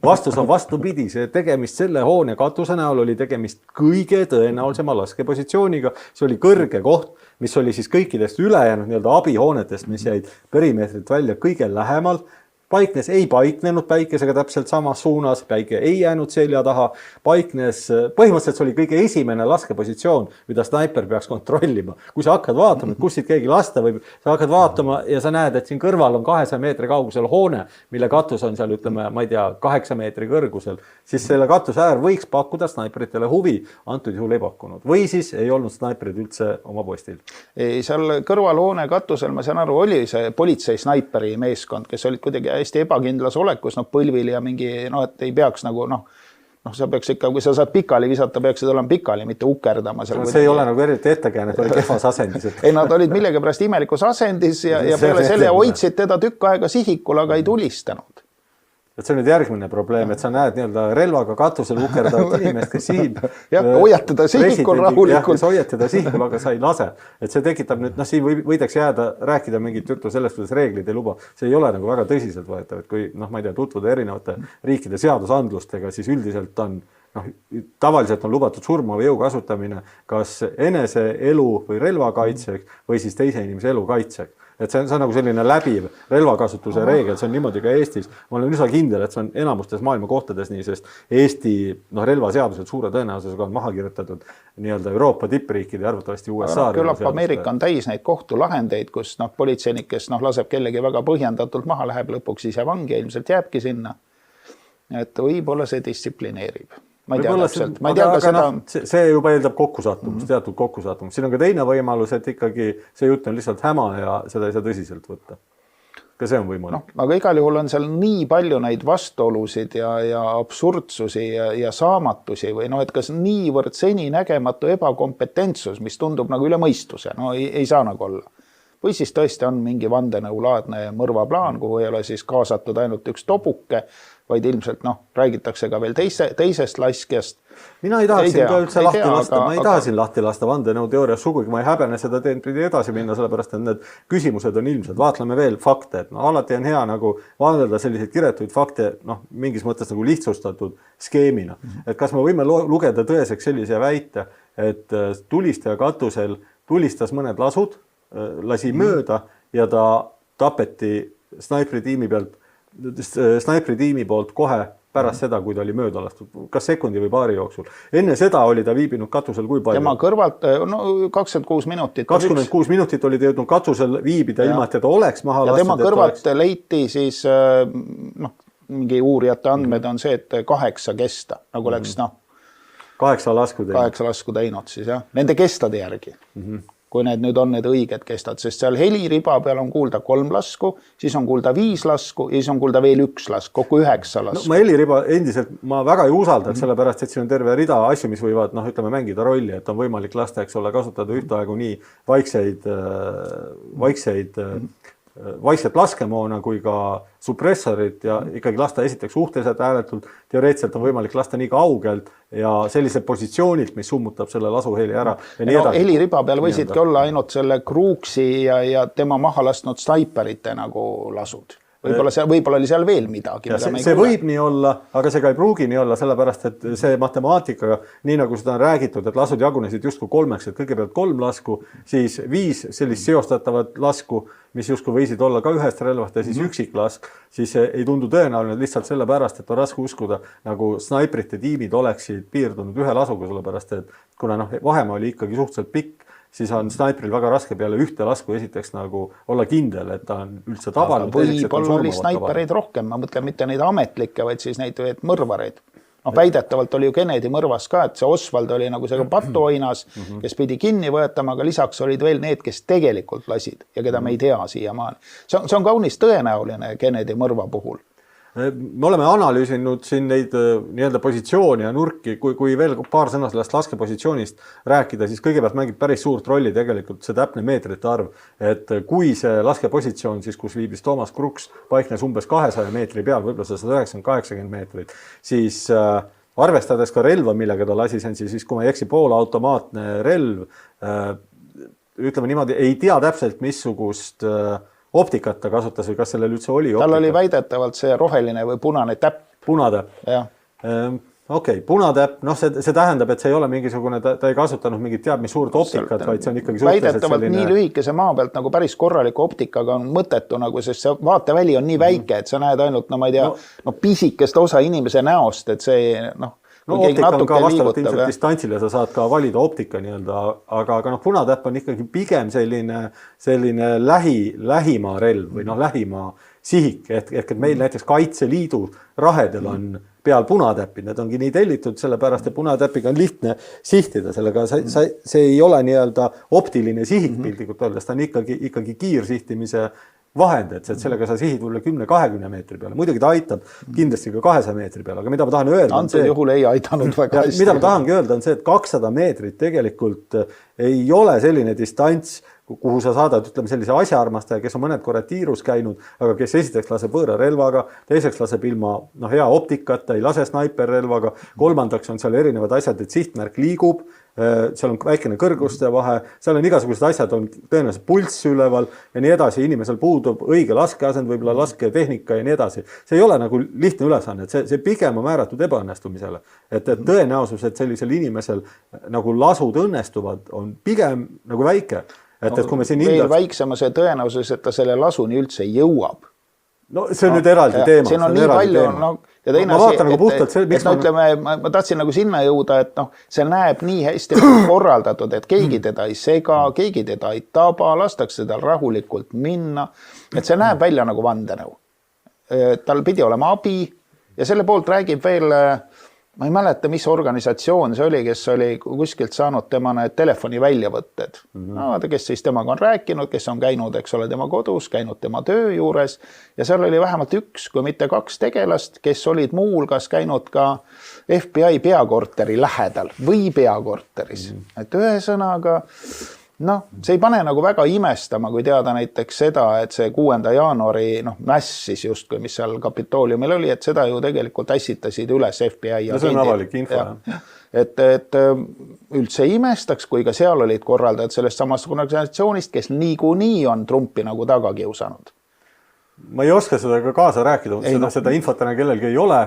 vastus on vastupidi, see tegemist selle hoone katuse näol oli tegemist kõige tõenäolisema laskepositsiooniga. See oli kõrge koht, mis oli siis kõikidest ülejäänud nii-öelda abihoonetest, mis jäid perimeetrit välja kõige lähemal. Paiknes ei paiknenud päikesega täpselt samas suunas, päike ei jäänud selja taha, paiknes, põhimõtteliselt see oli kõige esimene laskepositsioon, mida snaiper peaks kontrollima. Kui sa hakkad vaatama, et kus siit keegi lasta võib, sa hakkad vaatama ja sa näed, et siin kõrval on 200 meetri kaugusel hoone, mille katus on seal, ütleme, ma ei tea, 8 meetri kõrgusel, siis selle katuse äär võiks pakkuda snaipritele huvi, antud juhul ei pakkunud. Või siis ei olnud snaiprid üldse oma postil. Seal kõrval hoone katusel, ma saan aru, oli see politsei snaiperi meeskond, kes olid kuidagi hästi ebakindlas olekus, põlvil ja mingi, et ei peaks nagu, sa peaks ikka, kui sa saad pikali visata, peaksid olema pikali, mitte ukerdama. See ei ole nagu eriti ettekääne, et oli kehvas asendis. Ei, nad olid millegi pärast imelikus asendis ja peale selle hoidsid teda tükk aega sihikul, aga ei tulistanud. Et see on nüüd järgmine probleem, et sa näed nii-öelda relvaga katusel ukerdavat inimest, kes sihib. Hoiatada sihikul rahulikult. Hoiatada sihikul, aga sa ei lase. Et see tekitab nüüd, siin võidaks jääda rääkida mingit juttu sellest, kuidas reeglid ei luba. See ei ole nagu väga tõsiselt võetav, et kui, ma ei tea, tutvuda erinevate riikide seadusandlustega, siis üldiselt on, tavaliselt on lubatud surma või jõu kasutamine kas enese elu või relva kaitseks või siis teise inimese elu kaitseks. Et see on nagu selline läbiv relvakasutuse reegel, see on niimoodi ka Eestis. Ma olen üsna kindel, et see on enamustes maailma kohtades nii, sest Eesti relvaseadused suure tõenäosusega on maha kirjutatud nii-öelda Euroopa tippriikide ja arvatavasti USA. Küllap Ameerika on täis neid kohtulahendeid, kus politseinik, kes laseb kellegi väga põhjendatult maha, läheb lõpuks ise vangi ja ilmselt jääbki sinna. Et võib-olla see distsiplineerib. Ma ei tea täpselt. Ma ei tea ka seda... See juba eeldab kokkusattumust, teatud kokkusattumust. Siin on ka teine võimalus, et ikkagi see jutt on lihtsalt häma ja seda ei saa tõsiselt võtta. Ka see on võimalik. Aga igal juhul on seal nii palju neid vastuolusid ja absurdsusi ja saamatusi või et kas niivõrd seni nägematu ebakompetentsus, mis tundub nagu üle mõistuse, ei saa nagu olla. Või siis tõesti on mingi vandenõulaadne mõrvaplaan, kuhu ei ole siis kaasatud ainult üks tobuke, vaid ilmselt räägitakse ka veel teisest laskjast. Mina ei taha siin ka üldse lahti lasta, ma ei taha siin lahti lasta vandenõuteoorias sugugi, ma ei häbene seda teed pidi edasi minna, sellepärast et need küsimused on ilmsed. Vaatleme veel fakte, et alati on hea nagu vaadelda selliseid kiretuid fakte mingis mõttes nagu lihtsustatud skeemina. Et kas me võime lugeda tõeseks sellise väite, et tulistaja katusel tulistas mõned lasud, lasi mööda ja ta tapeti snaipri tiimi poolt kohe pärast seda, kui ta oli mööda lastud, kas sekundi või paari jooksul. Enne seda oli ta viibinud katusel kui palju? Tema kõrvalt 26 minutit. 26 minutit oli ta jõudnud katusel viibida ilma, et ta oleks maha lastud. Ja tema kõrvalt leiti siis, mingi uurijate andmed on see, et 8 kesta, nagu läks 8 lasku teinud. 8 lasku teinud siis, jah. Nende kestade järgi. kui need nüüd on need õiged kestad, sest seal heliriba peal on kuulda 3 lasku, siis on kuulda 5 lasku ja siis on kuulda veel 1 lask, kokku 9 lasku. No, ma heliriba endiselt ma väga ei usaldaks, sellepärast et siin on terve rida asju, mis võivad ütleme, mängida rolli, et on võimalik lasta, eks ole, kasutada ühtaegu nii vaikset laskemoona kui ka suppressorit ja ikkagi lasta esiteks suhteliselt hääletult, teoreetiliselt on võimalik lasta nii kaugelt ja sellised positsioonilt, mis summutab selle lasuheli ära. Ja heliriba peal võisidki olla ainult selle Kruuksi ja tema maha lastnud snaiperite nagu lasud. Võib-olla oli seal veel midagi. See võib nii olla, aga see ka ei pruugi nii olla, sellepärast, et see matemaatikaga, nii nagu seda on räägitud, et lasud jagunesid justkui 3, et kõigepealt 3 lasku, siis 5 sellist seostatavat lasku, mis justkui võisid olla ka ühest relvast ja siis üksiklask, siis ei tundu tõenäoline lihtsalt sellepärast, et on raske uskuda, nagu snaiprite tiimid oleksid piirdunud ühe lasuga, sellepärast, et kuna vahemaa oli ikkagi suhteliselt pikk, siis on snaipril väga raske peale ühte lasku esiteks nagu olla kindel, et ta on üldse tavaline. Võib-olla oli snaipereid rohkem, ma mõtlen mitte neid ametlikke, vaid siis neid mõrvareid. Väidetavalt oli ju Kennedy mõrvas ka, et see Oswald oli nagu see patuoinas, kes pidi kinni võetama, aga lisaks olid veel need, kes tegelikult lasid ja keda me ei tea siiamaani. See on kaunis tõenäoline Kennedy mõrva puhul. Me oleme analüüsinud siin neid nii-öelda positsioone ja nurki, kui veel paar sõna sellest laskepositsioonist rääkida, siis kõigepealt mängib päris suurt rolli tegelikult see täpne meetrite arv, et kui see laskepositsioon, siis kus viibis Thomas Crooks, paiknes umbes 200 meetri peal, võib-olla 190-80 meetrit, siis arvestades ka relva, millega ta lasi, siis kui ma ei eksi, poolautomaatne relv, ütleme niimoodi, ei tea täpselt missugust optikat ta kasutas või kas sellel üldse oli optika? Tal oli väidetavalt see roheline või punane täpp. Punatäpp. Okei, punatäpp, see tähendab, et see ei ole mingisugune, ta ei kasutanud mingit teab mis suurt optikat, vaid see on ikkagi väidetavalt nii lühikese maa pealt nagu päris korraliku optikaga on mõttetu, nagu, sest see vaateväli on nii väike, et sa näed ainult, ma ei tea, pisikest osa inimese näost, et see, optika on ka vastavalt ilmselt distantsile, sa saad ka valida optika nii-öelda, aga punatäpp on ikkagi pigem selline lähimaa relv või lähimaa sihik, et meil näiteks Kaitseliidu rahedel on peal punatäpid, need ongi nii tellitud, sellepärast et punatäpiga on lihtne sihtida, sellega see ei ole nii-öelda optiline sihik piltlikult öeldes, ta on ikkagi kiirsihtimise vahend, et sellega sa sihid üle 10-20 meetri peale. Muidugi ta aitab kindlasti ka 200 meetri peale, aga mida ma tahan öelda on see... juhul ei aidanud väga hästi. Mida ma tahangi öelda on see, et 200 meetrit tegelikult ei ole selline distants, kuhu sa saadad, ütleme sellise asjaarmastaja, kes on mõned korrad tiirus käinud, aga kes esiteks laseb võõra relvaga, teiseks laseb ilma hea optikata, ei lase snaiperrelvaga, kolmandaks on seal erinevad asjad, et sihtmärk liigub, seal on väikene kõrguste vahe, seal on igasugused asjad, on tõenäoliselt pulss üleval ja nii edasi, inimesel puudub õige laskeasend, võib-olla lasketehnika ja nii edasi. See ei ole nagu lihtne ülesanne, et see pigem on määratud ebaõnnestumisele. Et tõenäosus, et sellisel inimesel nagu lasud õnnestuvad, on pigem nagu väike. Et kui me siin veel väiksema see tõenäosus, et ta selle lasuni üldse jõuab. No see on nüüd eraldi teema. Siin on nii palju, ja teine asi, ma tahtsin nagu sinna jõuda, et see näeb nii hästi korraldatud, et keegi teda ei sega, keegi teda ei taba, lastakse tal rahulikult minna, et see näeb välja nagu vandenõu. Tal pidi olema abi ja selle poolt räägib veel, ma ei mäleta, mis organisatsioon see oli, kes oli kuskilt saanud tema need telefoni väljavõtted. Kes siis temaga on rääkinud, kes on käinud, eks ole, tema kodus, käinud tema töö juures ja seal oli vähemalt 1, kui mitte 2 tegelast, kes olid muulgas käinud ka FBI peakorteri lähedal või peakorteris. Et ühesõnaga, see ei pane nagu väga imestama, kui teada näiteks seda, et see 6. jaanuari mässis justkui, mis seal Kapitooliumil oli, et seda ju tegelikult ässitasid üles FBI. See on avalik info. Et üldse imestaks, kui ka seal olid korraldajad sellest samast organisatsioonist, kes niikuinii on Trumpi nagu taga kiusanud. Ma ei oska seda ka kaasa rääkida, seda infot täna kellelgi ei ole,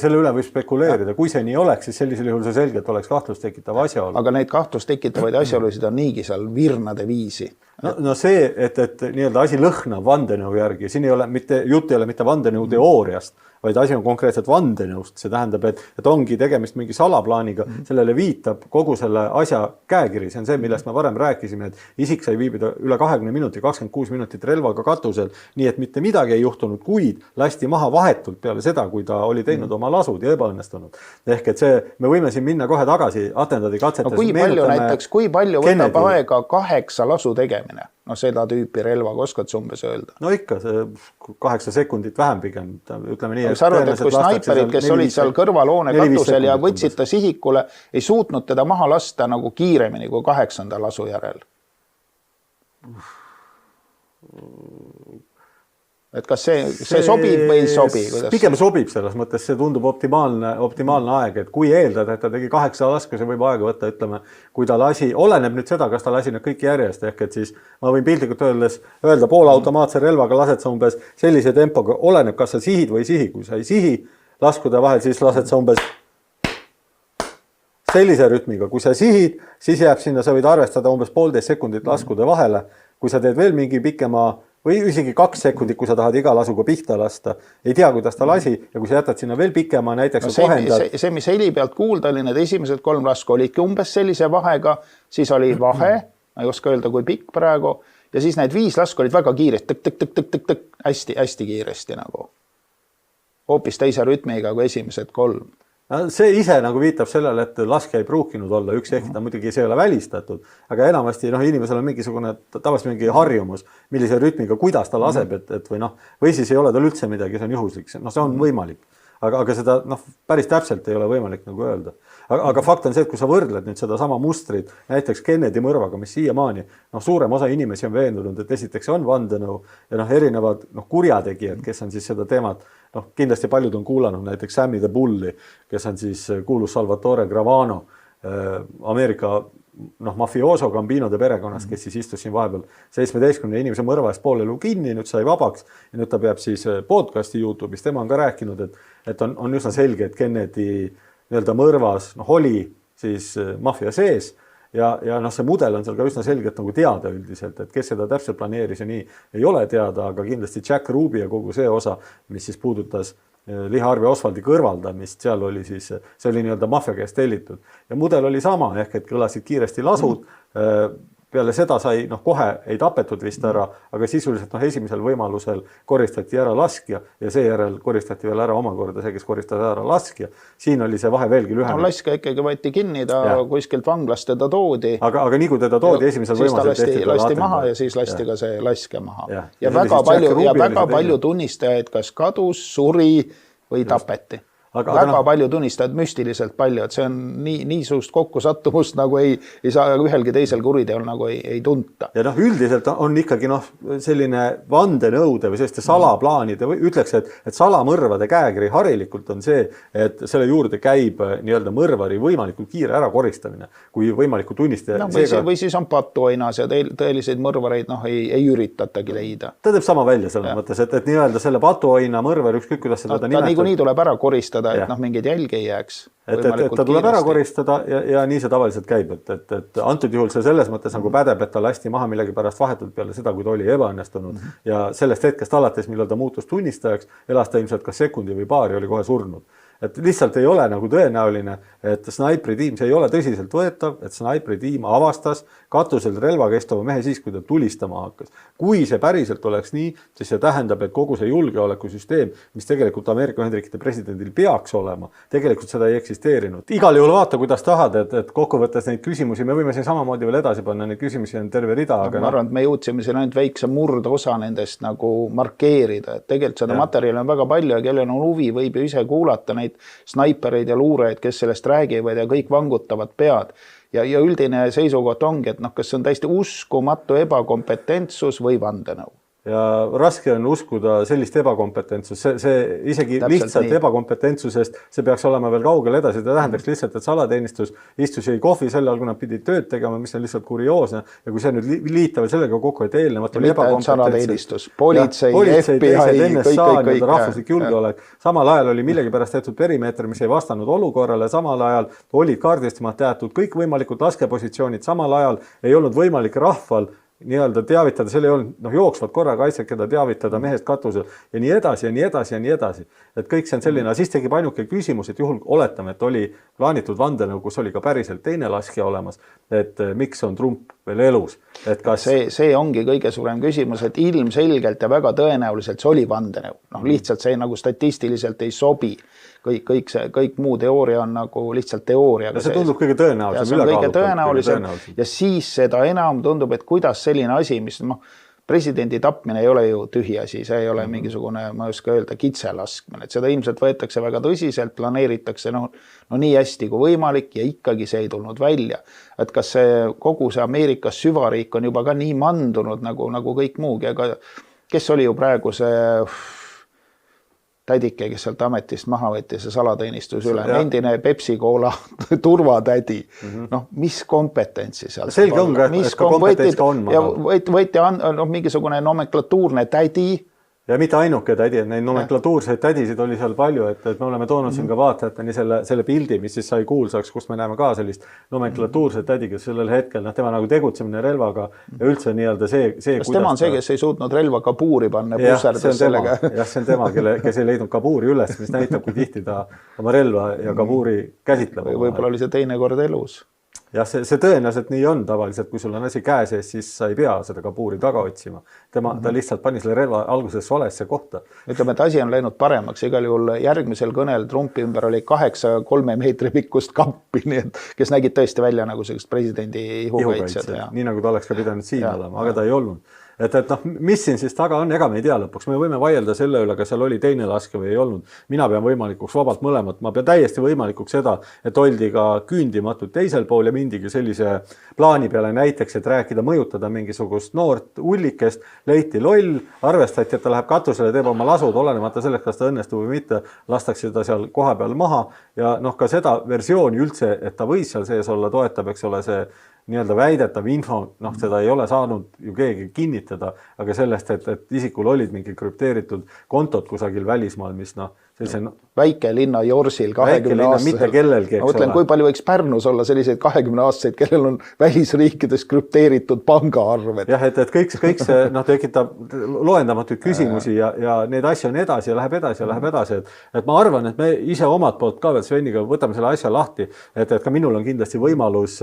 selle üle võib spekuleerida. Kui see nii oleks, siis sellisel juhul see selgelt oleks kahtlust tekitav asjaolu. Aga neid kahtlust tekitavaid asjaolusid on niigi seal virnade viisi. No see, et nii-öelda asi lõhnab vandenõu järgi, siin ei ole jutt ei ole mitte vandenõu teooriast, vaid asi on konkreetselt vandenõust. See tähendab, et ongi tegemist mingi salaplaaniga, sellele viitab kogu selle asja käekiri. See on see, millest me varem rääkisime, et isik sai viibida üle 20 minuti, 26 minutit relvaga katusel, nii et mitte midagi ei juhtunud, kuid lasti maha vahetult peale seda, kui ta oli teinud oma lasud ja ebaõnnestunud. Ehk et see, me võime siin minna kohe tagasi atendadi katsetes. No kui palju võtab aega 8 lasu tegemine? No seda tüüpi relvaga oskad sa umbes öelda? No ikka, see 8 sekundit vähem pigem, ütleme nii. Sa arvad, et kui snaiperid, kes olid seal kõrvalhoone katusel ja võtsid ta sihikule, ei suutnud teda maha lasta nagu kiiremini kui 8. lasu järel? Et kas see sobib või ei sobi? Pigem sobib selles mõttes, see tundub optimaalne aeg, et kui eeldada, et ta tegi 8 lasku, see võib aega võtta, ütleme, kui ta lasi, oleneb nüüd seda, kas ta lasi need kõik järjest, ehk et siis ma võin piltlikult öelda poolautomaatse relvaga lased sa umbes sellise tempoga, oleneb, kas sa sihid või sihi, kui sa ei sihi laskude vahel, siis lased sa umbes sellise rütmiga, kui sa sihid, siis jääb sinna, sa võid arvestada umbes 1,5 sekundit laskude vahele, kui sa teed veel mingi pikema või isegi 2 sekundit, kui sa tahad iga lasuga pihta lasta. Ei tea, kuidas ta lasi ja kui sa jätad sinna veel pikema, näiteks no see, mis heli pealt kuulda oli, need esimesed 3 lasku olidki umbes sellise vahega, siis oli vahe, ma ei oska öelda, kui pikk praegu, ja siis need 5 lasku olid väga kiiresti, tõk, hästi kiiresti nagu. Hoopis teise rütmiga kui esimesed 3. See ise nagu viitab sellele, et laske ei pruukinud olla üks ehk, muidugi see ei ole välistatud, aga enamasti inimesel on mingisugune tavaliselt mingi harjumus, millise rütmiga, kuidas ta laseb, või siis ei ole tal üldse midagi, see on juhuslik, see on võimalik. Aga seda päris täpselt ei ole võimalik nagu öelda. Aga fakt on see, et kui sa võrdled nüüd seda sama mustrit näiteks Kennedy mõrvaga, mis siiamaani suurem osa inimesi on veendunud, et esiteks on vandenõu ja erinevad kurjategijad, kes on siis seda teemat, kindlasti paljud on kuulanud näiteks Sammy the Bulli, kes on siis kuulus Salvatore Gravano, Ameerika mafioso Gambinode perekonnast, kes siis istus siin vahepeal 17 inimese mõrva eest pool elu kinni, nüüd sai vabaks ja nüüd ta peab siis podcasti YouTube'is, tema on ka rääkinud, et on üsna selge, et Kennedy nii-öelda mõrvas oli siis mafia sees ja see mudel on seal ka üsna selgelt nagu teada üldiselt, et kes seda täpselt planeeris ja nii ei ole teada, aga kindlasti Jack Ruby ja kogu see osa, mis siis puudutas Lee Harvey Oswaldi kõrvaldamist, seal oli siis, see oli nii-öelda mafia käest tellitud. Ja mudel oli sama, ehk et kõlasid kiiresti lasud, peale seda sai, kohe ei tapetud vist ära, aga sisuliselt esimesel võimalusel koristati ära laskja ja seejärel koristati veel ära omakorda see, kes koristas ära laskja. Siin oli see vahe veelgi lühem. No laskja ikkagi võeti kinni, ta kuskilt vanglast teda toodi. Aga nii kui teda toodi esimesel võimalusel siis ta lasti maha ja siis lasti ka see laskja maha. Ja väga palju tunnistajaid kas kadus, suri või tapeti. Väga palju tunnistajad, müstiliselt palju, et see on niisugust kokkusattumust nagu ei saa ühelgi teisel kuriteol nagu ei tunta. Ja üldiselt on ikkagi selline vandenõude või selliste salaplaanide või ütleks, et salamõrvade käekiri harilikult on see, et selle juurde käib nii-öelda mõrvari võimalikult kiire ärakoristamine, kui võimaliku tunnistaja. Või siis on patuoinas ja tõeliseid mõrvareid ei üritatagi leida. Ta teeb sama välja selles mõttes, et nii-öelda selle patuoina mõrvar ükskõik kuidas seda nimetada. Ta niikuinii tuleb ära koristada, et mingeid jälgi ei jääks. Et ta tuleb ära koristada ja nii see tavaliselt käib, et antud juhul see selles mõttes nagu pädeb, et ta lasti maha millegi pärast vahetult peale seda, kui ta oli ebaõnnestunud ja sellest hetkest alates, millal ta muutus tunnistajaks, elas ta ilmselt kas sekundi või paari oli kohe surnud. Et lihtsalt ei ole nagu tõenäoline, et snaipri tiim, see ei ole tõsiselt võetav, et snaipri tiim avastas katusel relvaga istuva mehe siis, kui ta tulistama hakkas. Kui see päriselt oleks nii, siis see tähendab, et kogu see julgeolekusüsteem, mis tegelikult Ameerika Ühendriikide presidendil peaks olema, tegelikult seda ei eksisteerinud. Igal juhul vaata, kuidas tahad, et kokkuvõttes neid küsimusi, me võime siin samamoodi veel edasi panna, neid küsimusi on terve rida. Aga ma arvan, et me jõudsime siin ainult väikse murdosa nendest nagu markeerida, et tegelikult seda materjali on väga palju ja kellel on huvi, võib ju ise kuulata neid snaipereid ja luureid, kes sellest räägivad ja kõik vangutavad pead. Ja üldine seisukoht ongi, et kas see on täiesti uskumatu ebakompetentsus või vandenõu. Ja raske on uskuda sellist ebakompetentsust, see isegi täpselt lihtsalt nii. Ebakompetentsusest, see peaks olema veel kaugel edasi, ta tähendaks lihtsalt, et salateenistus istus jäi kohvi selle all, kui nad pidid tööd tegema, mis on lihtsalt kurioosne ja kui see nüüd liita veel sellega kokku, et eelnevat oli ebakompetentsus, politsei, FBI, kõik. Rahvuslik julgeolek, samal ajal oli millegi pärast tehtud perimeeter, mis ei vastanud olukorrale, samal ajal olid kaardistamata jäetud kõik võimalikud laskepositsioonid, samal ajal ei olnud võimalik rahval nii-öelda teavitada, seal ei olnud jooksvad korrakaitsjad, keda teavitada mehest katusel ja nii edasi ja nii edasi ja nii edasi. Et kõik see on selline, siis tekib ainuke küsimus, et juhul oletame, et oli plaanitud vandenõu, kus oli ka päriselt teine laskja olemas, et miks on Trump veel elus. Et kas... see ongi kõige suurem küsimus, et ilmselgelt ja väga tõenäoliselt see oli vandenõu. Lihtsalt see nagu statistiliselt ei sobi. Kõik muu teooria on nagu lihtsalt teooria. Ja see tundub kõige tõenäolisem. Ja siis seda enam tundub, et kuidas selline asi, mis presidendi tapmine ei ole ju tühi asi, see ei ole mingisugune, ma ei oska öelda, kitselaskmine. Et seda ilmselt võetakse väga tõsiselt, planeeritakse nii hästi kui võimalik ja ikkagi see ei tulnud välja. Et kas kogu see Ameerikas süvariik on juba ka nii mandunud nagu kõik muugi, aga kes oli ju praegu see tädike, kes sealt ametist maha võttis ja salateenistus üle. Endine Pepsi-Cola turvatädi. Mis kompetentsi seal? Selge on ka, et kompetents ka on. Ja võeti mingisugune nomenklatuurne tädi. Ja mitte ainuke tädi, et neid nomenklatuurseid tädisid oli seal palju, et me oleme toonud siin ka vaatajateni selle pildi, mis siis sai kuulsaks, kus me näeme ka sellist nomenklatuurset tädi, kes sellel hetkel, tema nagu tegutsemine relvaga ja üldse nii-öelda see kas tema on see, kes ei suutnud relva kabuuri panna ja pusserdus sellega? Jah, see on tema, kes ei leidnud kabuuri üles, mis näitab, kui tihti ta oma relva ja kabuuri käsitleb. Võib-olla oli see teine kord elus. Jah, see tõenäoliselt nii on tavaliselt, kui sul on asi käe sees, siis sa ei pea seda kabuuri taga otsima. Ta lihtsalt pani selle relva alguses valesse kohta. Ütleme, et asi on läinud paremaks. Igal juhul järgmisel kõnel Trumpi ümber oli 8 3 meetri pikkust kappi, kes nägid tõesti välja nagu sellist presidendi ihukaitsjad. Nii nagu ta oleks ka pidanud siin olema, aga ta ei olnud. Et mis siin siis taga on, ega me ei tea lõpuks. Me võime vaielda selle üle, kas seal oli teine laske või ei olnud. Mina pean võimalikuks vabalt mõlemat. Ma pean täiesti võimalikuks seda, et oldi ka küündimatud teisel pool ja mindigi sellise plaani peale näiteks, et rääkida, mõjutada mingisugust noort ullikest, leiti loll, arvestati, et ta läheb katusele, teeb oma lasud, olenemata sellest, kas ta õnnestub või mitte, lastakse ta seal koha peal maha ja ka seda versiooni üldse, et ta võis seal sees olla, toetab, eks ole, see nii-öelda väidetav info, seda ei ole saanud ju keegi kinnitada, aga sellest, et isikul olid mingi krüpteeritud kontot kusagil välismaal, mis väike linna Jorsil 20 aastasel. Mõtlen, kui palju võiks Pärnus olla selliseid 20 aastaseid, kellel on välisriikides krüpteeritud pangaarved. Jah, et kõik see tekitab loendamatuid küsimusi ja neid asju on edasi ja läheb edasi. Et ma arvan, et me ise omad poolt ka veel Sveniga võtame selle asja lahti, et ka minul on kindlasti võimalus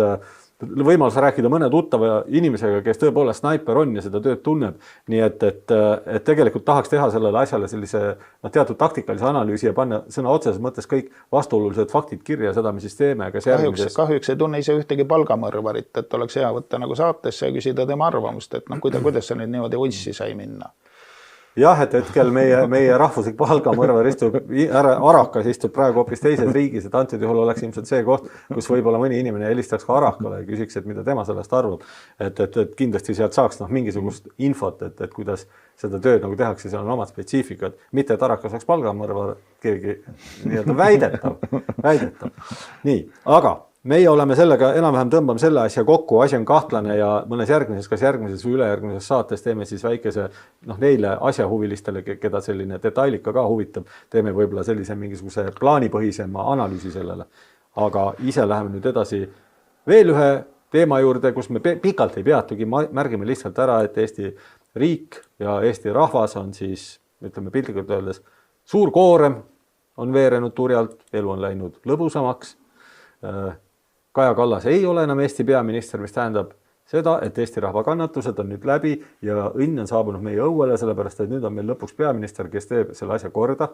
rääkida mõne tuttava inimesega, kes tõepoolest snaiper on ja seda tööd tunneb. Nii et tegelikult tahaks teha sellele asjale sellise teatud taktikalise analüüsi ja panna sõna otseses mõttes kõik vastuolulised faktid kirja, seda me siis teeme. Kahjuks ei tunne ise ühtegi palgamõrvarit, et oleks hea võtta nagu saatesse ja küsida tema arvamust, et kuidas see nüüd niimoodi unssi sai minna. Jah, et hetkel meie rahvuslik palgamõrvar Arakas istub praegu hoopis teises riigis, et antud juhul oleks ilmselt see koht, kus võib-olla mõni inimene helistaks ka Arakale ja küsiks, et mida tema sellest arvab. Et kindlasti sealt saaks mingisugust infot, et kuidas seda tööd nagu tehakse, seal on omad spetsiifikad. Mitte, et Arakas oleks palgamõrvar, keegi nii-öelda väidetab. Nii, aga meie oleme sellega enam-vähem tõmbame selle asja kokku, asi on kahtlane ja mõnes järgmises või ülejärgmises saates teeme siis väikese neile asjahuvilistele, keda selline detailika ka huvitab, teeme võib-olla sellise mingisuguse plaanipõhisema analüüsi sellele. Aga ise läheme nüüd edasi veel ühe teema juurde, kus me pikalt ei peatugi, märgime lihtsalt ära, et Eesti riik ja Eesti rahvas on siis, ütleme piltlikult öeldes, suur koorem on veerenud turjalt, elu on läinud lõbusamaks. Kaja Kallas ei ole enam Eesti peaminister, mis tähendab seda, et Eesti rahva kannatused on nüüd läbi ja õnn on saabunud meie õuele, sellepärast, et nüüd on meil lõpuks peaminister, kes teeb selle asja korda.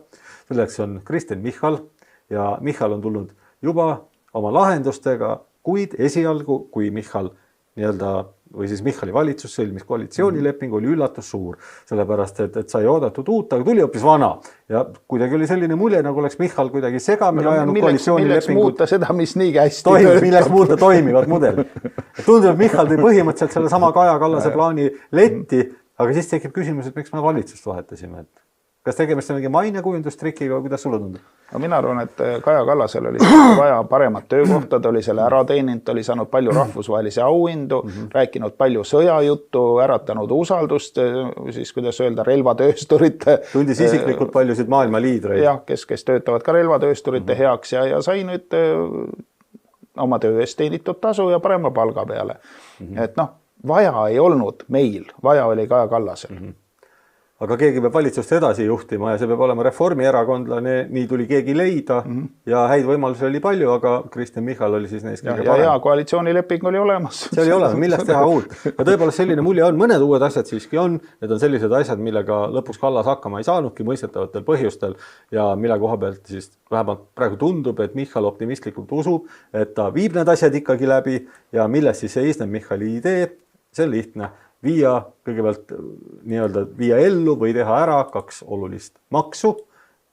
Selleks on Kristen Michal ja Michal on tulnud juba oma lahendustega, kuid esialgu, kui Michal või siis Michali valitsus sõlmis koalitsioonilepingu, oli üllatus suur, sellepärast, et sai oodatud uut, aga tuli hoopis vana. Ja kuidagi oli selline mulje, nagu oleks Michal kuidagi segamini ajanud koalitsioonilepingut. Milleks muuta seda, mis nii hästi töötab? Milleks muuta toimivat mudeli. Tundub, et Michal tõi põhimõtteliselt selle sama Kaja Kallase plaani letti, aga siis tekib küsimus, et miks me valitsust vahetasime. Kas tegemist on mingi mainekujundustrikiga või kuidas sulle tundub? No mina arvan, et Kaja Kallasel oli vaja paremat töökohta, ta oli selle ära teeninud, ta oli saanud palju rahvusvahelisi auhindu, rääkinud palju sõjajuttu, äratanud usaldust, siis kuidas öelda, relvatöösturite. Tundis isiklikult paljusid maailma liidreid. Jah, kes töötavad ka relvatöösturite heaks ja sai nüüd oma töö eest teenitud tasu ja parema palga peale. Et vaja ei olnud meil, vaja oli Kaja Kallasel. Aga keegi peab valitsust edasi juhtima ja see peab olema reformierakondlane, nii tuli keegi leida ja häid võimalusi oli palju, aga Kristen Michal oli siis neist kõige parem. Ja koalitsioonileping oli olemas. See oli olemas, millest teha uut. Ja tõepoolest selline mulje on, mõned uued asjad siiski on, need on sellised asjad, millega lõpuks Kallas hakkama ei saanudki mõistetavatel põhjustel ja mille koha pealt siis vähemalt praegu tundub, et Michal optimistlikult usub, et ta viib need asjad ikkagi läbi ja milles siis seisneb Michali idee, see on lihtne. Kõigepealt viia ellu või teha ära 2 olulist maksu.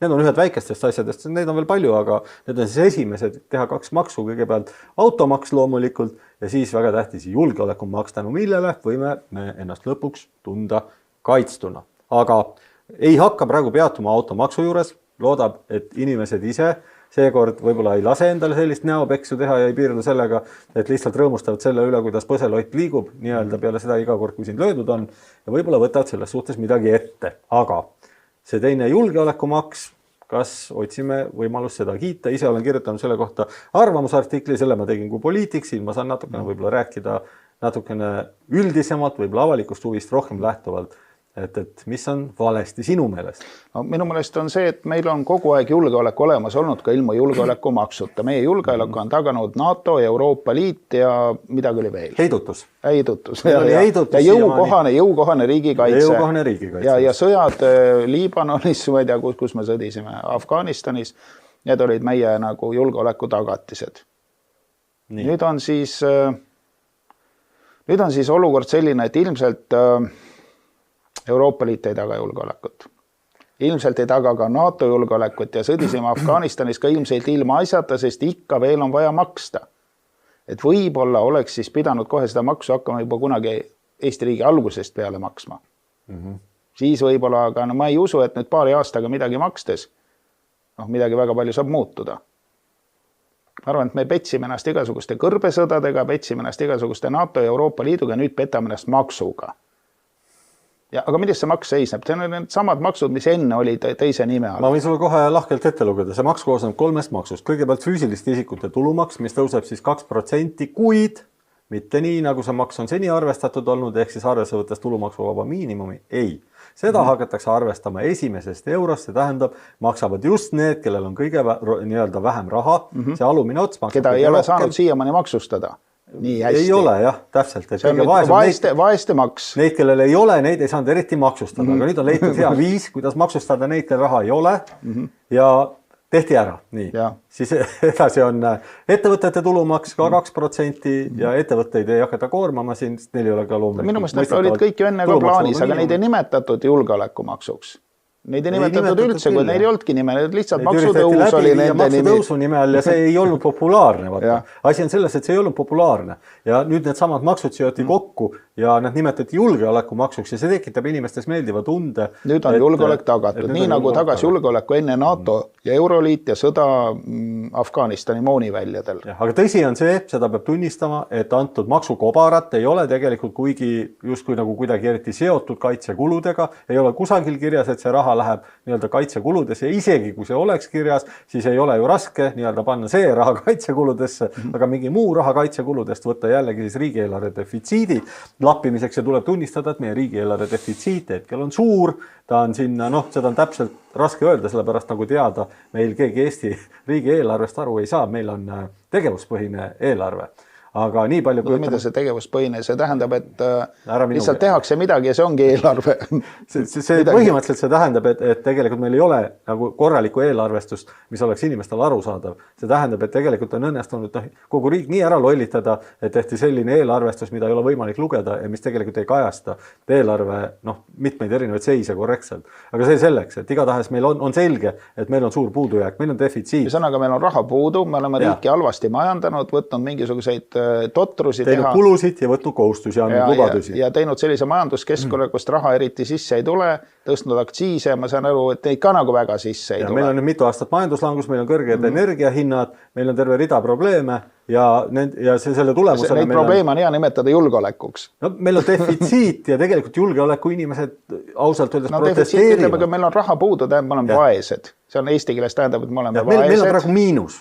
Need on ühed väikestest asjadest, neid on veel palju, aga need on siis esimesed, teha 2 maksu, kõigepealt automaks loomulikult ja siis väga tähtis julgeolekumaks, tänu millele võime me ennast lõpuks tunda kaitstuna. Aga ei hakka praegu peatuma automaksu juures, loodab, et inimesed ise seekord võib-olla ei lase endale sellist näopeksu teha ja ei piirdu sellega, et lihtsalt rõõmustavad selle üle, kuidas põselott liigub nii-öelda peale seda iga kord, kui sind löödud on ja võib-olla võtavad selles suhtes midagi ette. Aga see teine julgeolekumaks, kas otsime võimalust seda kiita, ise olen kirjutanud selle kohta arvamusartikli, selle ma tegin kui poliitik, siin ma saan natukene võib-olla rääkida natukene üldisemalt, võib-olla avalikust huvist rohkem lähtuvalt. Et mis on valesti sinu meelest? No, minu meelest on see, et meil on kogu aeg julgeolek olemas olnud ka ilma julgeolekumaksuta. Meie julgeolek on taganud NATO ja Euroopa Liit ja midagi oli veel. Heidutus. Ja jõukohane riigikaitse. Ja sõjad Liibanonis, ma ei tea, kus me sõdisime, Afganistanis, need olid meie nagu julgeoleku tagatised. Nüüd on siis olukord selline, et ilmselt Euroopa Liit ei taga julgeolekut. Ilmselt ei taga ka NATO julgeolekut ja sõdisime Afganistanis ka ilmselt ilma asjata, sest ikka veel on vaja maksta. Et võib-olla oleks siis pidanud kohe seda maksu hakkama juba kunagi Eesti riigi algusest peale maksma. Siis võib-olla, aga ma ei usu, et nüüd paari aastaga midagi makstes, midagi väga palju saab muutuda. Ma arvan, et me petsime ennast igasuguste kõrbesõdadega, petsime ennast igasuguste NATO ja Euroopa Liiduga, nüüd petame ennast maksuga. Ja, aga milles see maks seisneb? See on need samad maksud, mis enne oli teise nime all. Ma võin sulle kohe lahkelt ette lugeda. See maks koosneb 3 maksust. Kõigepealt füüsiliste isikute tulumaks, mis tõuseb siis 2%, kuid mitte nii, nagu see maks on seni arvestatud olnud, ehk siis arvesse võttes tulumaksuvaba miinimumi. Ei. Seda hakatakse arvestama esimesest eurost, see tähendab, maksavad just need, kellel on kõige vähem raha, see alumine ots maksab. Keda ei ole saanud siiamaani maksustada. Nii hästi. Ei ole, jah, täpselt. See on vaeste maks. Neid, kellel ei ole, neid ei saanud eriti maksustada, aga nüüd on leitud hea viis, kuidas maksustada neid, kel raha ei ole ja tehti ära. Nii. Siis edasi on ettevõtete tulumaks ka 2% ja ettevõtteid ei hakata koormama siin, sest neil ei ole ka loomulikult. Minu mõttes olid kõik ju enne ka plaanis, aga neid ei nimetatud julgeolekumaksuks. Neid ei nimetatud üldse, kui neil ei oldki nime, lihtsalt maksutõus oli nende nimi. Maksutõusu nime all ja see ei olnud populaarne. Asi on selles, et see ei olnud populaarne ja nüüd need samad maksud seoti kokku ja need nimetati julgeolekumaksuks ja see tekitab inimestes meeldiva tunde. Nüüd on julgeolek tagatud, nii nagu tagas julgeoleku enne NATO ja Euroliit ja sõda Afganistani mooniväljadel. Aga tõsi on see, seda peab tunnistama, et antud maksukobarat ei ole tegelikult kuigi justkui nagu kuidagi eriti seotud kaitsekuludega, ei ole kusagil kirjas, et see raha läheb nii-öelda kaitsekuludes ja isegi kui see oleks kirjas, siis ei ole ju raske nii-öelda panna see raha kaitsekuludesse, aga mingi muu raha kaitsekuludest võtta jällegi siis riigieelarve defitsiidi lappimiseks ja tuleb tunnistada, et meie riigieelarve defitsiit hetkel on suur, ta on sinna, seda on täpselt raske öelda, sellepärast nagu teada, meil keegi Eesti riigieelarvest aru ei saa, meil on tegevuspõhine eelarve. Aga nii palju kui mida see tegevuspõhine, see tähendab, et lihtsalt tehakse midagi ja see ongi eelarve. Põhimõtteliselt see tähendab, et tegelikult meil ei ole nagu korralikku eelarvestust, mis oleks inimestel arusaadav. See tähendab, et tegelikult on õnnestunud kogu riik nii ära lollitada, et tehti selline eelarvestus, mida ei ole võimalik lugeda ja mis tegelikult ei kajasta eelarve mitmeid erinevaid seise korrektselt. Aga see selleks, et igatahes meil on selge, et meil on suur puudujääk, meil on defitsiit. Sõnaga meil on raha puudu, me oleme riiki halvasti majandanud, võtnud mingisuguseid totrusi teinud kulusid ja võtnud kohustusi, andnud lubadusi. Ja teinud sellise majanduskeskkonna, kust raha eriti sisse ei tule, tõstnud aktsiise, ma saan aru, et neid ka nagu väga sisse ei tule. Meil on nüüd mitu aastat majanduslangus, meil on kõrged energiahinnad, meil on terve rida probleeme ja selle tulemusena neid probleeme on hea nimetada julgeolekuks. No meil on defitsiit ja tegelikult julgeoleku inimesed ausalt öeldes protesteerivad. Meil on raha puudu, tähendab, me oleme vaesed. See on eesti keeles tähendab, et me oleme vaesed. Meil on praegu miinus.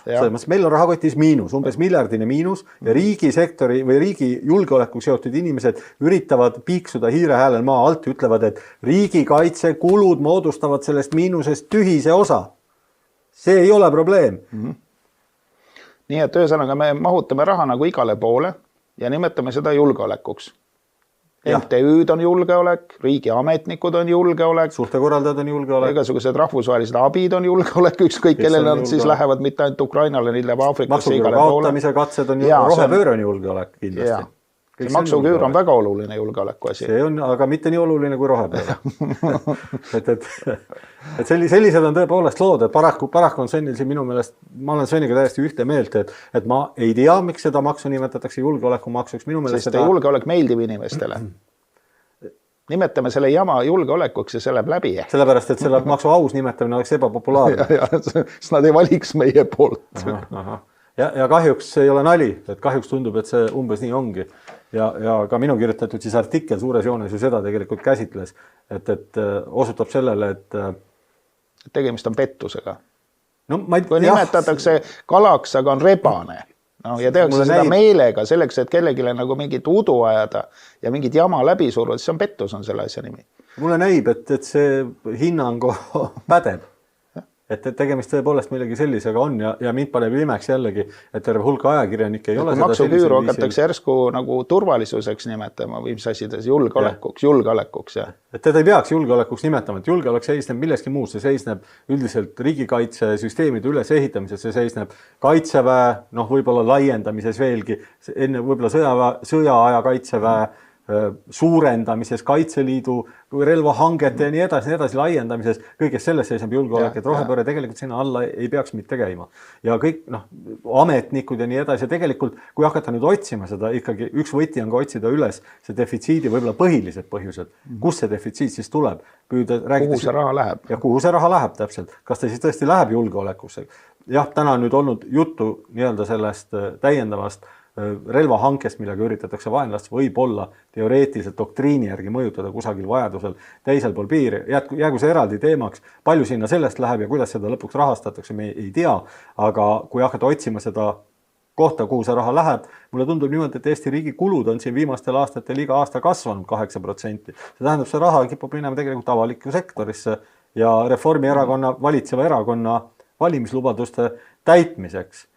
Meil on rahakotis miinus, umbes miljardine miinus ja riigisektori või riigi julgeoleku seotud inimesed üritavad piiksuda hiirehäälel maa alt, ütlevad, et riigikaitsekulud moodustavad sellest miinusest tühise osa. See ei ole probleem. Nii et ühesõnaga me mahutame raha nagu igale poole ja nimetame seda julgeolekuks. MTÜ-d on julgeolek, riigi ametnikud on julgeolek. Suhtekorraldajad on julgeolek. Igasugused rahvusvahelised abid on julgeolek, ükskõik kellele nad siis lähevad mitte ainult Ukrainale, neid läheb Aafrikasse igale poole. Kaotamise katsed on rohepööre on julgeolek kindlasti. See maksuküür on väga oluline julgeoleku asi. See on, aga mitte nii oluline kui rohepööre. et sellised on tõepoolest lood, et paraku on Svenil siin minu meelest, ma olen Sveniga täiesti ühte meelt, et ma ei tea, miks seda maksu nimetatakse julgeolekumaksuks. Sest julgeolek meeldib inimestele. Nimetame selle jama julgeolekuks ja see läheb läbi. Sellepärast, et selle maksu aus nimetamine oleks ebapopulaarne. Sest nad ei valiks meie poolt. Ja kahjuks ei ole nali, et kahjuks tundub, et see umbes nii ongi. Ja ka minu kirjutatud siis artikkel suures joones ju seda tegelikult käsitles, et osutab sellele, et tegemist on pettusega. No, kui nimetatakse kalaks, aga on rebane. No, ja tehakse seda meelega selleks, et kellegile nagu mingit udu ajada ja mingit jama läbi suruda, siis on pettus on selle asja nimi. Mulle näib, et see hinnang pädeb. Et tegemist tõepoolest millegi sellisega on ja mind paneb imeks jällegi, et terve hulka ajakirjanik ei ole seda maksuküüru hakatakse järsku nagu turvalisuseks nimetama või mis asides julgeolekuks. Et teda ei peaks julgeolekuks nimetama, et julgeolek seisneb milleski muus, see seisneb üldiselt riigikaitsesüsteemide üles ehitamises, see seisneb kaitseväe, võib-olla laiendamises veelgi, enne võib-olla sõjaaja kaitseväe suurendamises, Kaitseliidu relvahangete ja nii edasi laiendamises, kõigest sellest seisneb julgeolek, et rohepööre tegelikult sinna alla ei peaks mitte käima. Ja kõik ametnikud ja nii edasi, ja tegelikult kui hakata nüüd otsima seda, ikkagi üks võti on ka otsida üles see defitsiidi võib-olla põhilised põhjused, kus see defitsiit siis tuleb. Kuhu see raha läheb? Ja kuhu see raha läheb täpselt, kas ta siis tõesti läheb julgeolekusse. Jah, täna on nüüd olnud juttu nii-öelda sellest täiendavast relvahankest, millega üritatakse vaenlast võib-olla teoreetiliselt doktriini järgi mõjutada kusagil vajadusel teisel pool piiri. Jäägu see eraldi teemaks, palju sinna sellest läheb ja kuidas seda lõpuks rahastatakse, me ei tea, aga kui hakata otsima seda kohta, kuhu see raha läheb, mulle tundub niimoodi, et Eesti riigi kulud on siin viimastel aastatel iga aasta kasvanud 8%. See tähendab, see raha kipub minema tegelikult avalikku sektorisse ja Reformierakonna valitseva erakonna valimislubaduste täitmiseks.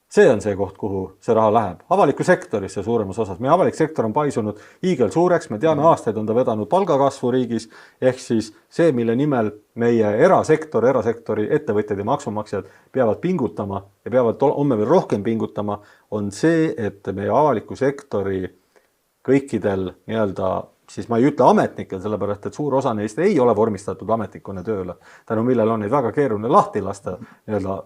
See on see koht, kuhu see raha läheb. Avaliku sektorisse suuremas osas. Meie avalik sektor on paisunud hiigel suureks, me teame aastaid on ta vedanud palgakasvu riigis, ehk siis see, mille nimel meie erasektori ettevõtjad ja maksumaksjad peavad pingutama ja peavad homme veel rohkem pingutama, on see, et meie avaliku sektori kõikidel nii-öelda, siis ma ei ütle ametnikel, sellepärast, et suur osa neist ei ole vormistatud ametnikuna tööle, tänu millel on neid väga keeruline lahti lasta nii-öelda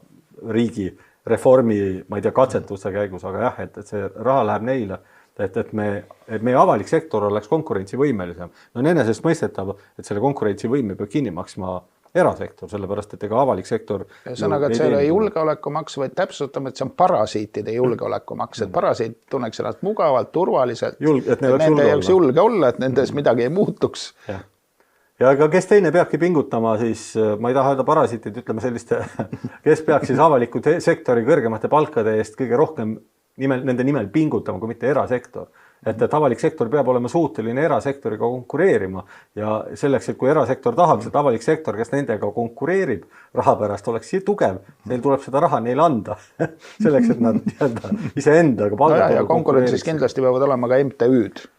riigi reformi, ma ei tea, katsetuste käigus, aga jah, et see raha läheb neile, et meie avalik sektor oleks konkurentsivõimelisem. No enesest mõistetav, et selle konkurentsivõime peab kinni maksma erasektor, sellepärast, et ega avalik sektor... Sõnaga, et see ei ole julgeolekumaks, vaid täpsustame, et see on parasiitide julgeolekumaks, et parasiit tunneks ennast mugavalt, turvaliselt, et nende jaoks julge olla, et nendes midagi ei muutuks. Ja aga kes teine peabki pingutama, siis ma ei taha öelda parasiitid, ütleme selliste, kes peaks siis avaliku sektori kõrgemate palkade eest kõige rohkem nende nimel pingutama, kui mitte erasektor. Et avalik sektor peab olema suuteline erasektoriga konkureerima ja selleks, et kui erasektor tahaks, et avalik sektor, kes nendega konkureerib raha pärast, oleks tugev, neil tuleb seda raha neile anda. Selleks, et nad iseendaga palgad ja konkurentsis kindlasti peavad olema ka MTÜ-d.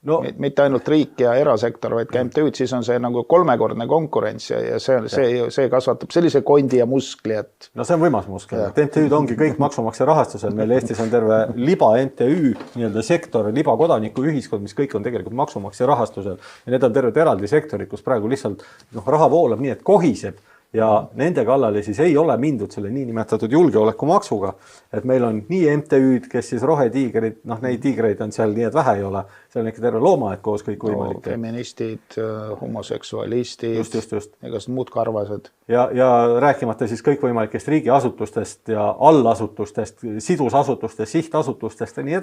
No, mitte ainult riik ja erasektor, vaid ka MTÜ-d, siis on see nagu kolmekordne konkurents ja see kasvatab sellise kondi ja muskli, et... No see on võimas muskli. MTÜ-d ongi kõik maksumaksja rahastusel. Meil Eestis on terve liba MTÜ, nii-öelda sektor, liba kodaniku ühiskond, mis kõik on tegelikult maksumaksja rahastusel. Ja need on terved eraldi sektorid, kus praegu lihtsalt raha voolab nii, et kohiseb ja nende kallale siis ei ole mindud selle niinimetatud julgeolekumaksuga, et meil on nii MTÜ'd, kes siis rohetiigrid, noh neid tiigreid on seal nii, et vähe ei ole, seal on ikka terve loomaaed koos kõik võimalik. Feministid, homoseksualistid, just. igas muud karvased. Ja rääkimata siis kõikvõimalikest riigiasutustest ja allasutustest, sidusasutustest, sihtasutustest ja nii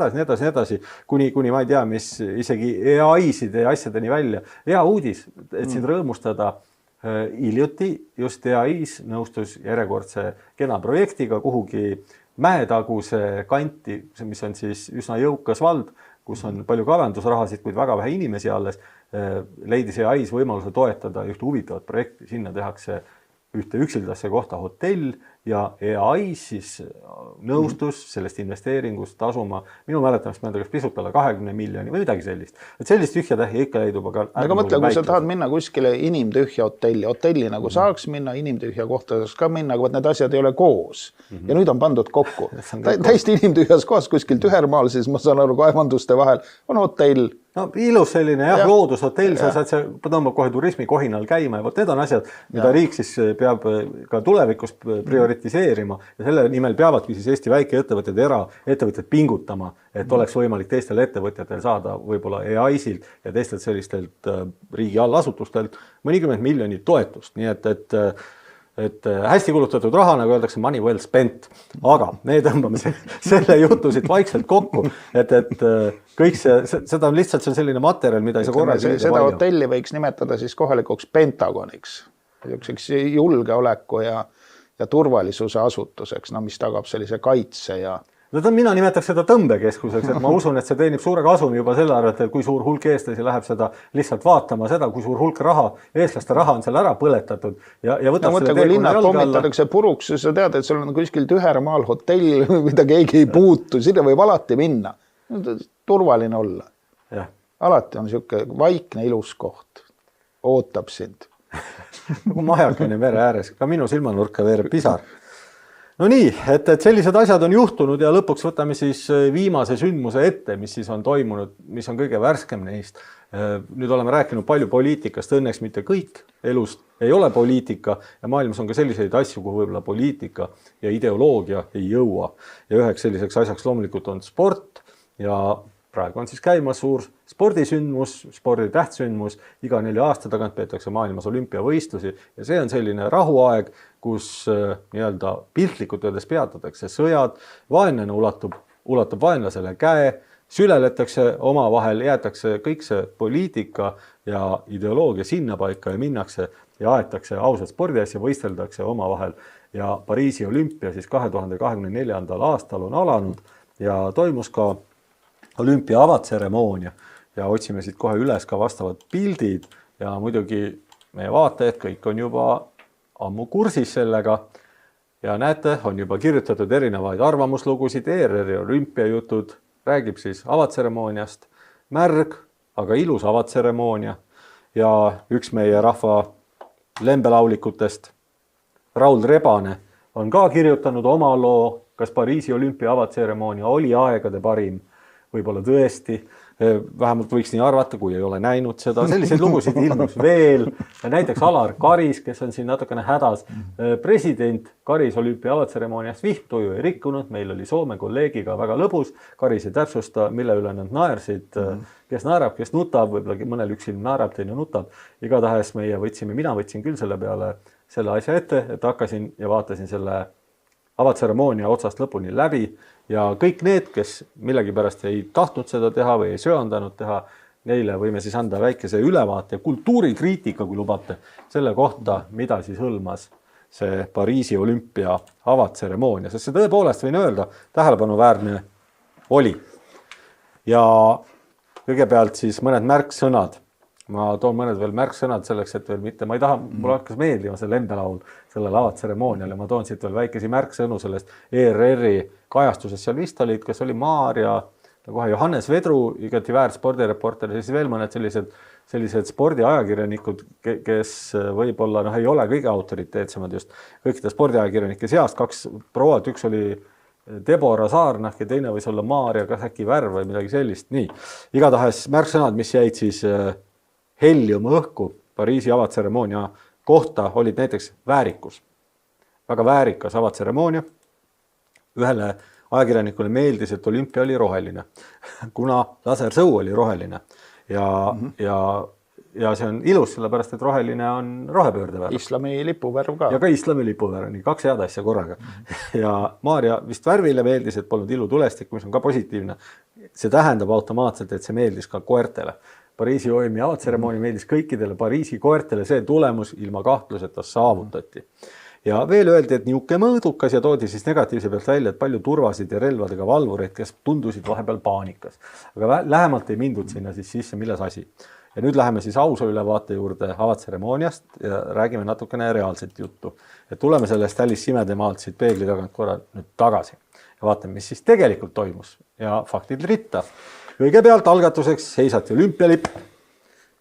edasi, kuni ma ei tea, mis isegi EAI-side ja asjadeni välja. Hea uudis, et sind rõõmustada, hiljuti just EAI-s nõustus järjekordse kena projektiga kuhugi mäetaguse kanti, mis on siis üsna jõukas vald, kus on palju kaevandusrahasid, kuid väga vähe inimesi alles, leidis EAI-s võimaluse toetada ühte huvitavat projekti, sinna tehakse ühte üksildasse kohta hotell ja EAI siis nõustus sellest investeeringust tasuma, minu mäletamist mõelda, kas pisut alla 20 miljoni või midagi sellist. Et sellist tühja tähi ikka leidub, aga mõtle, kui sa tahad minna kuskile inimtühja hotelli nagu saaks minna, inimtühja kohta saaks ka minna, aga need asjad ei ole koos. Ja nüüd on pandud kokku. Täiesti inimtühjas kohas kuskil Tühermaal, siis ma saan aru kaevanduste vahel on hotell. No ilus selline loodushotell, sa saad see tõmbab kohe turismi kohinal käima ja need on asjad, mida riik siis peab ka tulevikus prioritiseerima ja selle nimel peavadki siis Eesti väikeettevõtted ja eraettevõtted pingutama, et oleks võimalik teistel ettevõtjatel saada võib-olla EAI-silt ja teistelt sellistelt riigi allasutustelt mõnikümmend miljonit toetust, nii et hästi kulutatud raha, nagu öeldakse, money well spent, aga me tõmbame selle jutu siit vaikselt kokku, et kõik seda on lihtsalt selline materjal, mida ei saa korra seda hotelli võiks nimetada siis kohalikuks Pentagoniks, julgeoleku ja turvalisuse asutuseks, mis tagab sellise kaitse ja mina nimetaks seda tõmbekeskuseks, et ma usun, et see teenib suure kasumi juba selle arvelt, et kui suur hulk eestlasi läheb seda lihtsalt vaatama seda, kui suur hulk raha, eestlaste raha on seal ära põletatud ja võtab selle kui linnad pommitatakse puruks, sa tead, et seal on kuskil Tühermaal hotell, mida keegi ei puutu, sinna võib alati minna. Turvaline olla. Alati on niisugune vaikne ilus koht. Ootab sind. Nagu majakene mere ääres, ka minu silmanurka veereb pisar. No nii, et sellised asjad on juhtunud ja lõpuks võtame siis viimase sündmuse ette, mis siis on toimunud, mis on kõige värskem neist. Nüüd oleme rääkinud palju poliitikast, õnneks mitte kõik elust ei ole poliitika ja maailmas on ka selliseid asju, kuhu võib-olla poliitika ja ideoloogia ei jõua. Ja üheks selliseks asjaks loomulikult on sport ja praegu on siis käimas suur spordisündmus, spordi tähtsündmus, iga 4 aasta tagant peetakse maailmas olümpiavõistlusi ja see on selline rahuaeg, kus nii-öelda piltlikult öeldes peatatakse sõjad, vaenlane ulatab vaenlasele käe, süleletakse omavahel, jäetakse kõik see poliitika ja ideoloogia sinna paika ja minnakse ja aetakse ausalt spordi asja, võisteldakse omavahel ja Pariisi olümpia siis 2024. aastal on alanud ja toimus ka olümpia avatseremoonia ja otsime siit kohe üles ka vastavad pildid ja muidugi meie vaatajad kõik on juba ammu kursis sellega ja näete, on juba kirjutatud erinevaid arvamuslugusid, ERR-i olümpiajutud, räägib siis avatseremooniast, märg, aga ilus avatseremoonia ja üks meie rahva lembelaulikutest, Raul Rebane, on ka kirjutanud oma loo, kas Pariisi olümpia avatseremoonia oli aegade parim, võib-olla tõesti, vähemalt võiks nii arvata, kui ei ole näinud seda. Selliseid lugusid ilmus veel. Näiteks Alar Karis, kes on siin natukene hädas. President Karis olümpia avatseremooniast vihtuju ei rikkunud. Meil oli Soome kolleegiga väga lõbus. Karis ei täpsusta, mille üle nad naersid. Kes naerab, kes nutab, võib-olla mõnel üksil naerab, teine nutab. Igatahes mina võtsin küll selle peale selle asja ette, et hakkasin ja vaatasin selle avatseremoonia otsast lõpuni läbi ja kõik need, kes millegipärast ei tahtnud seda teha või ei söandanud teha, neile võime siis anda väikese ülevaate ja kultuurikriitika, kui lubate, selle kohta, mida siis hõlmas see Pariisi olümpia avatseremoonia, sest see tõepoolest võin öelda, tähelepanuväärne oli. Ja kõigepealt siis mõned märksõnad. Ma toon mõned veel märksõnad selleks, et veel mitte, ma ei taha, mul hakkas meeldima see lembelaul sellel avatseremonial ja ma toon siit veel väikesi märksõnu sellest ERR-i kajastusest. Seal vist olid, kes oli Maarja, kohe Johannes Vedru, igati väärt spordireporter, siis veel mõned sellised spordiajakirjanikud, kes võib-olla ei ole kõige autoriteetsemad just kõikide spordiajakirjanike seast. 2 prouad, üks oli Deborah Saarnah ja teine võis olla Maarja, kas äkki Värv või midagi sellist. Nii, igatahes märksõnad, mis jäid siis helium õhku Pariisi avatseremoonia kohta olid näiteks väärikus. Väga väärikas avatseremoonia. Ühele ajakirjanikule meeldis, et olümpia oli roheline, kuna lasersõu oli roheline ja see on ilus, sellepärast, et roheline on rohepöörde värv. Islami lipuvärv ka. Ja ka islami lipuvärv, nii 2 head asja korraga. Ja Maarja vist värvile meeldis, et polnud ilutulestik, mis on ka positiivne. See tähendab automaatselt, et see meeldis ka koertele. Pariisi OM-i avatseremoonia meeldis kõikidele Pariisi koertele, see tulemus ilma kahtluseta saavutati. Ja veel öeldi, et niuke mõõdukas ja toodi siis negatiivse pealt välja, et palju turvasid ja relvadega valvureid, kes tundusid vahepeal paanikas. Aga lähemalt ei mindud sinna siis sisse, milles asi. Ja nüüd läheme siis ausa ülevaate juurde avatseremooniast ja räägime natukene reaalset juttu. Et tuleme sellest Alice Simedemaalt siit peegli tagant korra nüüd tagasi ja vaatame, mis siis tegelikult toimus ja faktid ritta. Kõigepealt algatuseks seisati olümpialipp.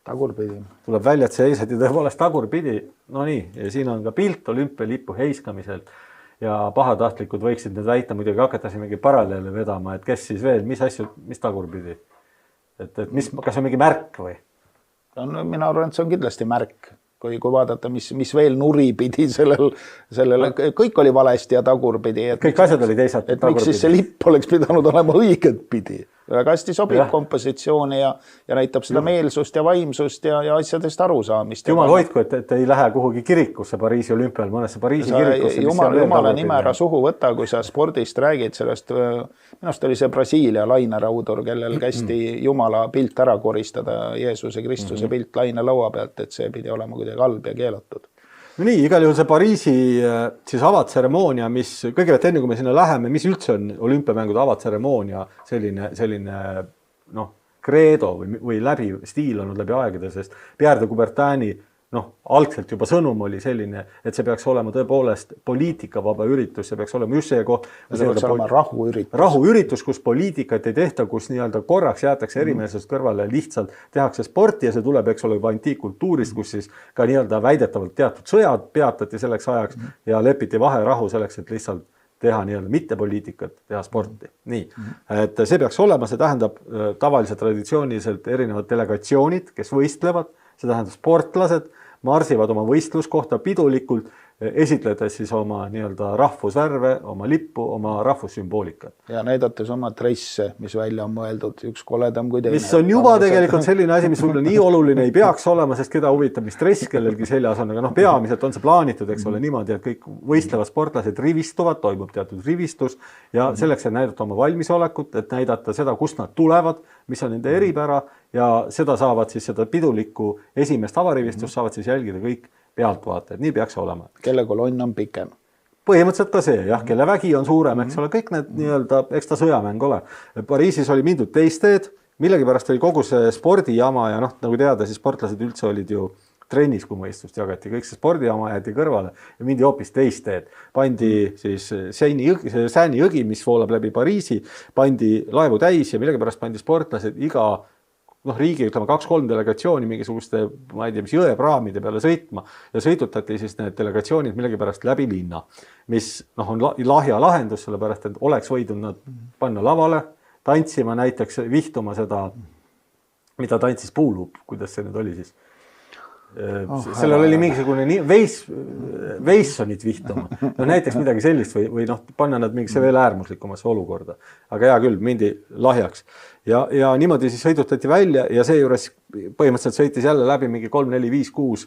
Tagurpidi. Tuleb välja, et seisati tõepoolest tagurpidi. No nii, ja siin on ka pilt olümpialippu heiskamiselt ja pahatahtlikud võiksid nüüd väita, muidugi hakatasimegi paralleele vedama, et kes siis veel, mis asju, mis tagurpidi? Et kas on mingi märk või? No, mina arvan, et see on kindlasti märk, kui vaadata, mis veel nuri pidi sellele, kõik oli valesti ja tagurpidi. Kõik asjad oli teisalt tagurpidi. Miks siis see lipp oleks pidanud olema õiget pidi? Väga hästi sobib kompositsiooni ja näitab seda meelsust ja vaimsust ja asjadest arusaamist. Jumal hoidku, et ei lähe kuhugi kirikusse Pariisi olümpial, mõnesse Pariisi kirikusse. Jumala nime ära suhu võta, kui sa spordist räägid sellest. Minust oli see Brasiilia laineraudur, kellel kästi Jumala pilt ära koristada, Jeesuse Kristuse pilt laine laua pealt, et see pidi olema kuidagi halb ja keelatud. No nii, igal juhul see Pariisi siis avatseremoonia, mis kõigepealt enne kui me sinna läheme, mis üldse on olümpiamängude avatseremoonia selline kreedo või läbi stiil olnud läbi aegade, sest Pierre de Coubertini algselt juba sõnum oli selline, et see peaks olema tõepoolest poliitikavaba üritus, see peaks olema just see koht. See peaks olema rahuüritus. Rahuüritus, kus poliitikat ei tehta, kus nii-öelda korraks jäetakse erimeelsust kõrvale, lihtsalt tehakse sporti ja see tuleb, eks ole, juba antiikkultuurist, kus siis ka nii-öelda väidetavalt teatud sõjad peatati selleks ajaks ja lepiti vaherahu selleks, et lihtsalt teha nii-öelda mitte poliitikat, teha sporti. Nii, et see peaks olema, see tähendab tavaliselt traditsiooniliselt erinevad delegatsioonid, kes võistlevad, see tähendab sportlased, marsivad oma võistluskohta pidulikult, esitledes siis oma nii-öelda rahvusvärve, oma lippu, oma rahvussümboolikat. Ja näidates oma dresse, mis välja on mõeldud, üks koledam kui teine. Mis on juba tegelikult selline asi, mis sulle nii oluline ei peaks olema, sest keda huvitab, mis dress kellelgi seljas on, aga peamiselt on see plaanitud, eks ole, niimoodi, et kõik võistlevad sportlased rivistuvad, toimub teatud rivistus ja selleks, et näidata oma valmisolekut, et näidata seda, kust nad tulevad, mis on nende eripära ja seda saavad siis seda pidulikku esimest avarivistust saavad siis jälgida kõik pealtvaatajad, nii peaks olema. Kelle kolonn on pikem? Põhimõtteliselt ka see, jah, kelle vägi on suurem, eks ole, kõik need nii-öelda, eks ta sõjamäng ole. Pariisis oli mindud teist teed, millegipärast oli kogu see spordijama ja nagu teada, siis sportlased üldse olid ju trennis, kui mõistust jagati, kõik see spordijama jäeti kõrvale ja mindi hoopis teist teed. Pandi siis Sääni jõgi, mis voolab läbi Pariisi, pandi laevu täis ja millegipärast pandi sportlased iga riigi, ütleme 2-3 delegatsiooni mingisuguste, ma ei tea, mis jõepraamide peale sõitma ja sõitutati siis need delegatsioonid millegipärast läbi linna, mis on lahja lahendus, sellepärast, et oleks võidud nad panna lavale, tantsima näiteks, vihtuma seda, mida tantsis puulup, kuidas see nüüd oli siis. Sellel oli mingisugune Veissonit vihtuma. Näiteks midagi sellist või panna nad mingisse veel äärmuslikumasse olukorda. Aga hea küll, mindi lahjaks. Ja niimoodi siis sõidutati välja ja seejuures põhimõtteliselt sõitis jälle läbi mingi 3, 4, 5, 6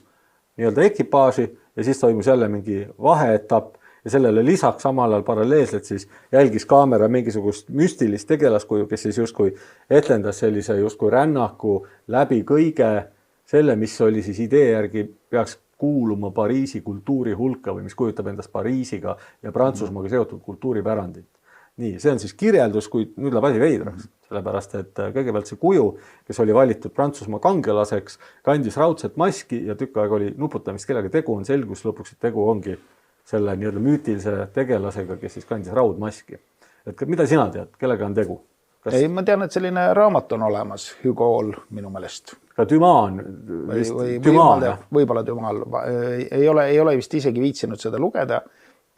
nii-öelda ekipaaži ja siis toimus jälle mingi vaheetapp ja sellele lisaks samal ajal paralleelselt siis jälgis kaamera mingisugust müstilist tegelaskuju, kes siis justkui etlendas sellise justkui rännaku läbi kõige selle, mis oli siis idee järgi peaks kuuluma Pariisi kultuuri hulka või mis kujutab endast Pariisiga ja Prantsusmaaga seotud kultuuripärandit. Nii, see on siis kirjeldus, kui nüüd läheb asi veidraks, sellepärast et kõigepealt see kuju, kes oli valitud Prantsusmaa kangelaseks, kandis raudset maski ja tükk aega oli nuputamist, kellega tegu on, selgus lõpuks, et tegu ongi selle nii-öelda müütilise tegelasega, kes siis kandis raudmaski. Et mida sina tead, kellega on tegu? Ei, ma tean, et selline raamat on olemas, Hugo'l minu meelest. Ka Dumas võib-olla Dumas. Ei ole vist isegi viitsinud seda lugeda,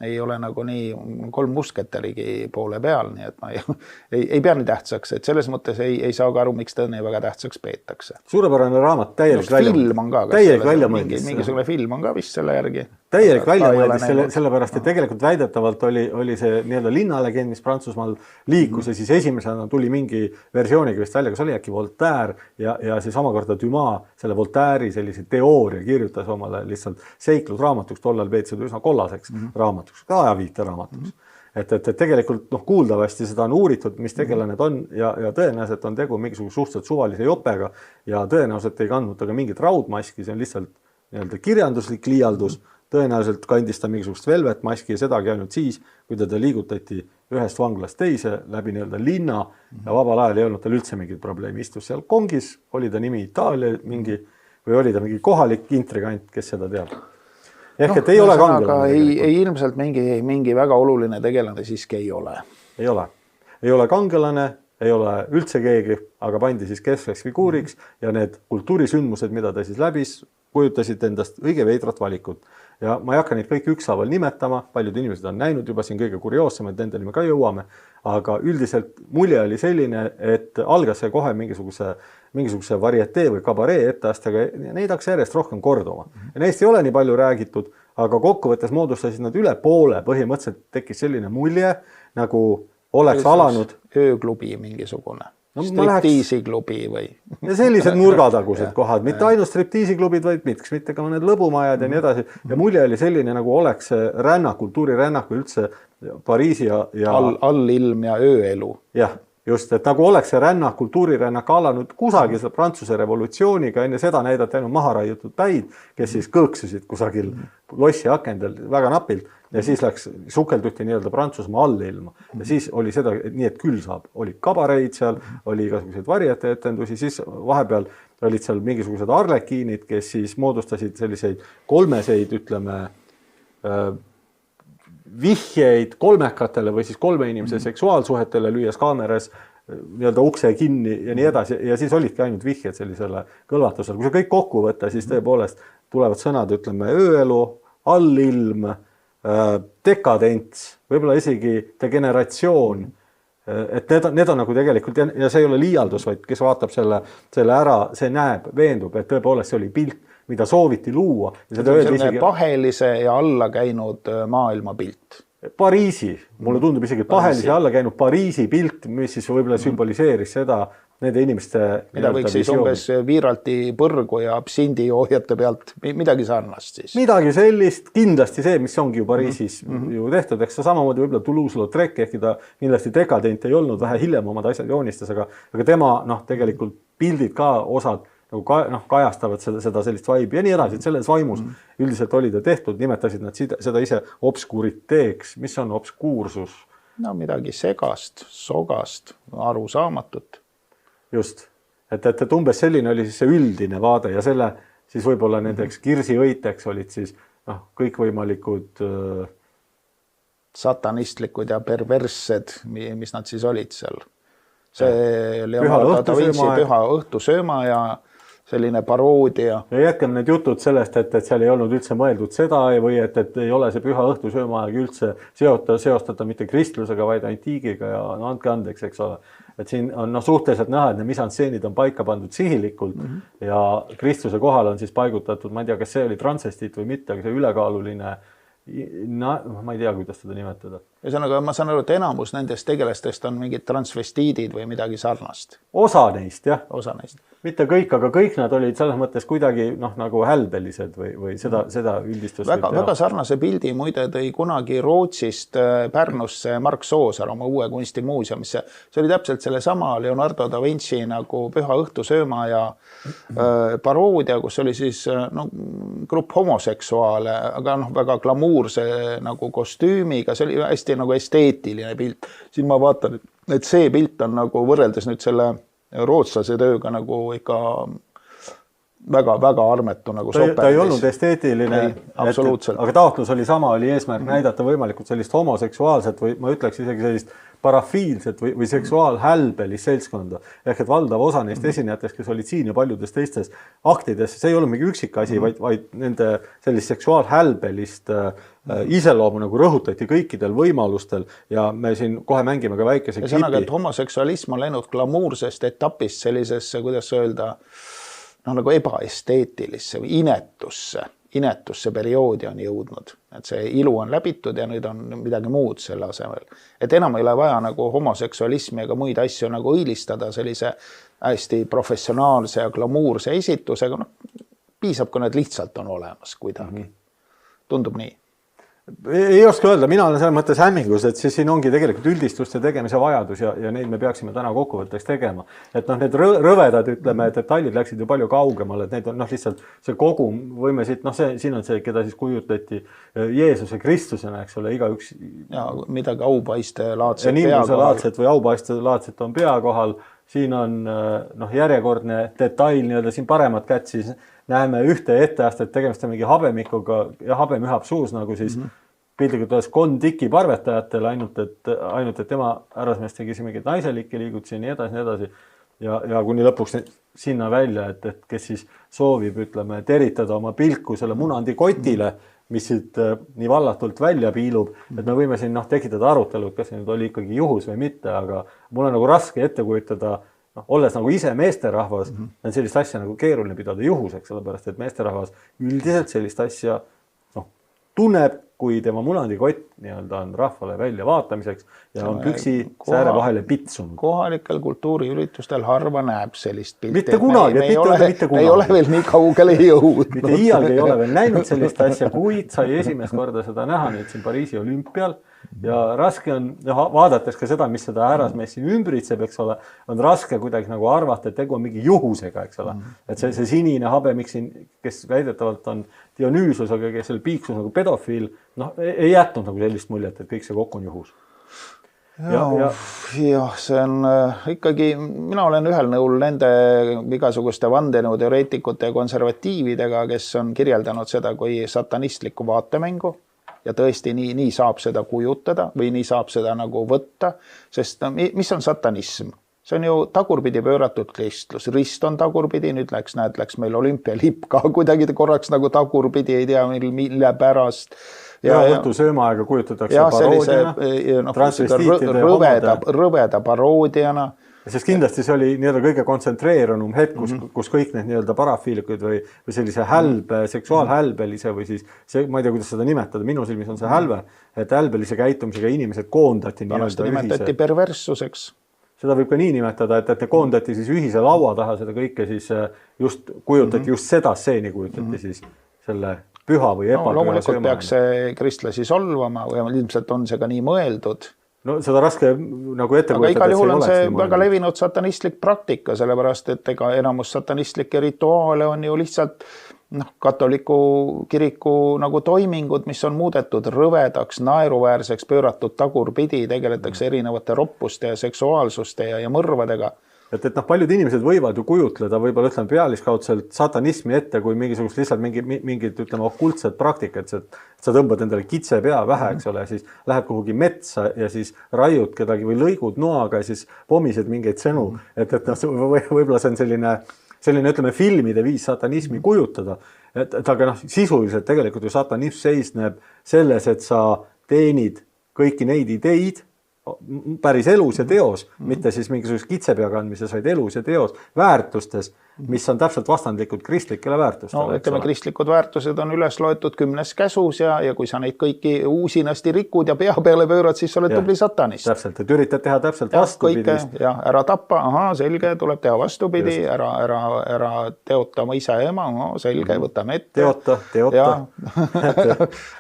ei ole nagu nii 3 musketärigi poole peal, nii et ma ei pea nii tähtsaks, et selles mõttes ei saa ka aru, miks ta nii väga tähtsaks peetakse. Suurepärane raamat, täielik film on ka. Täielik väljamõeldis. Mingisugune film on ka vist selle järgi. Täielik väljamõeldis, sellepärast, et tegelikult väidetavalt oli see nii-öelda linnalegend, mis Prantsusmaal liikus ja siis esimesena tuli mingi versiooniga vist välja, kas oli äkki Voltaire ja siis omakorda Dumas selle Voltaire'i sellise teooria kirjutas omale lihtsalt seiklusraamatuks, tollal peetsid üsna kollaseks raamatuks. Ka ajaviite raamatuks. Et tegelikult kuuldavasti seda on uuritud, mis tegelased on ja tõenäoliselt on tegu mingisuguse suhteliselt suvalise jopega ja tõenäoliselt ei kandnud ta ka mingit raudmaski, see on lihtsalt nii-öelda kirjanduslik liialdus, tõenäoliselt kandis ta mingisugust velvetmaski ja sedagi ainult siis, kui teda liigutati ühest vanglast teise läbi nii-öelda linna ja vabal ajal ei olnud tal üldse mingit probleemi, istus seal kongis, oli ta nimi Itaalia mingi või oli ta mingi kohalik intrigant, kes seda teab. Ehk et ei ole kangelane. Ei ilmselt mingi väga oluline tegelane siiski ei ole. Ei ole kangelane, ei ole üldse keegi, aga pandi siis keskseks figuuriks ja need kultuurisündmused, mida ta siis läbis, kujutasid endast õige veidrat valikut. Ja ma ei hakka neid kõik ükshaaval nimetama, paljud inimesed on näinud juba siin kõige kurioossemaid, nendeni me ka jõuame, aga üldiselt mulje oli selline, et algas see kohe mingisuguse varietee või kabaree etteastega ja neid hakkas järjest rohkem korduma. Ja neist ei ole nii palju räägitud, aga kokkuvõttes moodustasid nad üle poole, põhimõtteliselt tekkis selline mulje, nagu oleks alanud ööklubi mingisugune. Striptiisiklubi või? Ja sellised nurgatagused kohad, mitte ainult striptiisiklubid, vaid mitte ka mõned lõbumajad ja nii edasi. Ja mulje oli selline, nagu oleks kultuurirännak või üldse Pariisi ja allilm ja ööelu. Jah, just, et nagu oleks see rännak, kultuurirännak alanud kusagil Prantsuse revolutsiooniga, enne seda näidati ainult maha raiutud päid, kes siis kõõksusid kusagil lossi akendel väga napilt ja siis läks sukelduti nii-öelda Prantsusmaa allilma. Ja siis oli seda nii, et küll saab. Oli kabareid seal, oli igasuguseid varieteetendusi, siis vahepeal olid seal mingisugused arlekiinid, kes siis moodustasid selliseid kolmeseid, ütleme, vihjeid kolmekatele või siis kolme inimese seksuaalsuhetele lüües kaameras nii-öelda ukse kinni ja nii edasi. Ja siis olidki ainult vihjed sellisele kõlvatusele. Kui see kõik kokku võtta, siis tõepoolest tulevad sõnad, ütleme, ööelu, allilm, dekadents, võib-olla isegi degeneratsioon, et need on nagu tegelikult, ja see ei ole liialdus, vaid kes vaatab selle ära, see näeb, veendub, et tõepoolest see oli pilt, mida sooviti luua. See on isegi pahelise ja alla käinud maailma pilt. Pariisi, mulle tundub isegi pahelise alla käinud Pariisi pilt, mis siis võib-olla sümboliseeris seda, nende inimeste mida võiks siis umbes Viiralti põrgu ja absindijoojate pealt, midagi sarnast siis? Midagi sellist, kindlasti see, mis ongi ju Pariisis ju tehtud, eks see samamoodi võib-olla Toulouse-Lautrec, ehkki ta kindlasti dekadent ei olnud, vähe hiljem omad asjad joonistas, aga tema tegelikult pildid ka osad kajastavad seda sellist vaibi ja nii edasi, et selles vaimus üldiselt oli ta tehtud, nimetasid nad seda ise obskuriteeks, mis on obskuursus? No midagi segast, sogast, arusaamatut. Just, et umbes selline oli siis see üldine vaade ja selle siis võib-olla nendeks kirsiõiteks olid siis kõikvõimalikud satanistlikud ja perverssed, mis nad siis olid seal. See Leonardo da Vinci Püha õhtusööma ja selline paroodia. Ja jätkame need jutud sellest, et seal ei olnud üldse mõeldud seda või et ei ole see Püha õhtusööma üldse seostada mitte kristlusega, vaid antiigiga ja andke andeks, eks ole. Et siin on suhteliselt näha, et need misantseenid on paika pandud sihilikult ja kristluse kohal on siis paigutatud, ma ei tea, kas see oli transvestiit või mitte, aga see ülekaaluline, ma ei tea, kuidas seda nimetada. Ühesõnaga, ma saan aru, et enamus nendest tegelastest on mingid transvestiidid või midagi sarnast. Osa neist, jah. Osa neist. Mitte kõik, aga kõik nad olid selles mõttes kuidagi nagu hälbelised või seda üldistust. Väga sarnase pildi muide tõi kunagi Rootsist Pärnusse Mark Soosaar oma uue kunstimuuseumisse. See oli täpselt selle sama Leonardo da Vinci nagu Püha õhtusööma ja paroodia, kus oli siis grupp homoseksuaale, aga väga glamuurse nagu kostüümiga, see oli hästi nagu esteetiline pilt. Siin ma vaatan, et see pilt on nagu võrreldes nüüd selle rootslase tööga nagu ikka väga armetu nagu soperdis. Ta ei olnud esteetiline, absoluutselt. Aga taotlus oli sama, oli eesmärk näidata võimalikult sellist homoseksuaalset või ma ütleks isegi sellist parafiilset või seksuaalhälbelist seltskonda. Ehk et valdav osa neist esinejatest, kes olid siin ja paljudes teistes aktides, see ei olnud mingi üksik asi, vaid nende sellist seksuaalhälbelist iseloomu nagu rõhutati kõikidel võimalustel ja me siin kohe mängime ka väikese klipi. Et homoseksualism on läinud glamuursest etapist sellisesse, kuidas öelda, nagu ebaesteetilisse või inetusse perioodi on jõudnud. Et see ilu on läbitud ja nüüd on midagi muud selle asemel. Et enam ei ole vaja nagu homoseksualismi ega muid asju nagu õilistada sellise hästi professionaalse ja glamuurse esitusega. Piisab, kui need lihtsalt on olemas kuidagi. Tundub nii. Ei oska öelda, mina olen selles mõttes hämmingus, et siis siin ongi tegelikult üldistuste tegemise vajadus ja neid me peaksime täna kokkuvõtteks tegema. Et need rõvedad, ütleme, detailid läksid ju palju kaugemale, et need on lihtsalt see kogum, võime siit, siin on see, keda siis kujutati Jeesuse Kristusena, eks ole, igaüks. Ja midagi aupaistelaadset ja nimbuselaadset või aupaistelaadset on pea kohal, siin on järjekordne detail, nii-öelda siin paremat kätt siis näeme ühte etteastet, tegemist on mingi habemikuga ja habemühab suus nagu siis piltlikult öeldes Kon-Tiki parvetajatel, ainult et tema härrasmees tegi siin mingid naiselikke liigutusi ja nii edasi. Ja kuni lõpuks sinna välja, et kes siis soovib, ütleme, teritada oma pilku selle munandi kotile, mis siit nii vallatult välja piilub, et me võime siin tekitada arutelu, et kas see nüüd oli ikkagi juhus või mitte, aga mul on nagu raske ette kujutada, olles nagu ise meesterahvas, on sellist asja nagu keeruline pidada juhuseks, sellepärast et meesterahvas üldiselt sellist asja tunneb, kui tema munandikott nii-öelda on rahvale välja vaatamiseks ja on püksi sääre vahele pitsunud. Kohalikel kultuuriüritustel harva näeb sellist pilti. Mitte kunagi, mitte kunagi. Ei ole veel nii kaugele jõudnud. Mitte iialgi ei ole veel näinud sellist asja, kuid sai esimest korda seda näha nüüd siin Pariisi olümpial ja raske on, vaadates ka seda, mis seda härrasmees siin ümbritseb, eks ole, on raske kuidagi nagu arvata, et tegu on mingi juhusega, eks ole. Et see sinine habemik siin, kes väidetavalt on Dionüüsus, aga kes seal piiksus nagu pedofiil, ei jätnud nagu sellist muljet, et kõik see kokku on juhus. Jah, see on ikkagi, mina olen ühel nõul nende igasuguste vandenõuteoreetikute ja konservatiividega, kes on kirjeldanud seda kui satanistlikku vaatemängu ja tõesti nii saab seda kujutada või nii saab seda nagu võtta, sest mis on satanism? See on ju tagurpidi pööratud kristlus. Rist on tagurpidi, nüüd läks meil olümpialipp ka kuidagi korraks nagu tagurpidi, ei tea mille pärast. Ja võtu söömaaega kujutatakse paroodiana, rõveda paroodiana. Sest kindlasti see oli nii-öelda kõige kontsentreerunum hetk, kus kõik need nii-öelda parafiilikud või sellise hälbe, seksuaalhälbelise või siis, ma ei tea, kuidas seda nimetada, minu silmis on see hälve, et hälbelise käitumisega inimesed koondati nii-öelda nimetati perverssuseks. Seda võib ka nii nimetada, et ne koondati siis ühise laua taha seda kõike siis just kujutati, just seda stseeni kujutati siis selle püha või ebapüha loomulikult peaks see kristlasi solvama või ilmselt on see ka nii mõeldud. No seda raske nagu ette kujutada. Aga igal juhul on see väga levinud satanistlik praktika, sellepärast et ega enamus satanistlikke rituaale on ju lihtsalt katoliku kiriku nagu toimingud, mis on muudetud rõvedaks, naeruväärseks, pööratud tagurpidi, tegeletakse erinevate roppuste ja seksuaalsuste ja mõrvadega. Et paljud inimesed võivad ju kujutleda, võib-olla ütleme pealiskaudselt satanismi ette, kui mingisugust lihtsalt mingid ütleme okultset praktikat, et sa tõmbad endale kitse pea vähe, eks ole, siis lähed kuhugi metsa ja siis raiud kedagi või lõigud noaga ja siis pomised mingeid sõnu. Et võib-olla see on selline ütleme filmide viis satanismi kujutada, et aga sisuliselt tegelikult ju satanism seisneb selles, et sa teenid kõiki neid ideid päris elus ja teos, mitte siis mingisugust kitsepea kandmises, vaid elus ja teos, väärtustes, mis on täpselt vastandlikud kristlikele väärtustele. No ütleme, kristlikud väärtused on üles loetud 10 käsus ja kui sa neid kõiki uusinasti rikud ja pea peale pöörad, siis sa oled tubli satanist. Täpselt, et üritad teha täpselt vastupidist. Ja ära tappa, selge, tuleb teha vastupidi, ära teota oma isa ja ema, selge, võtame ette. Teota.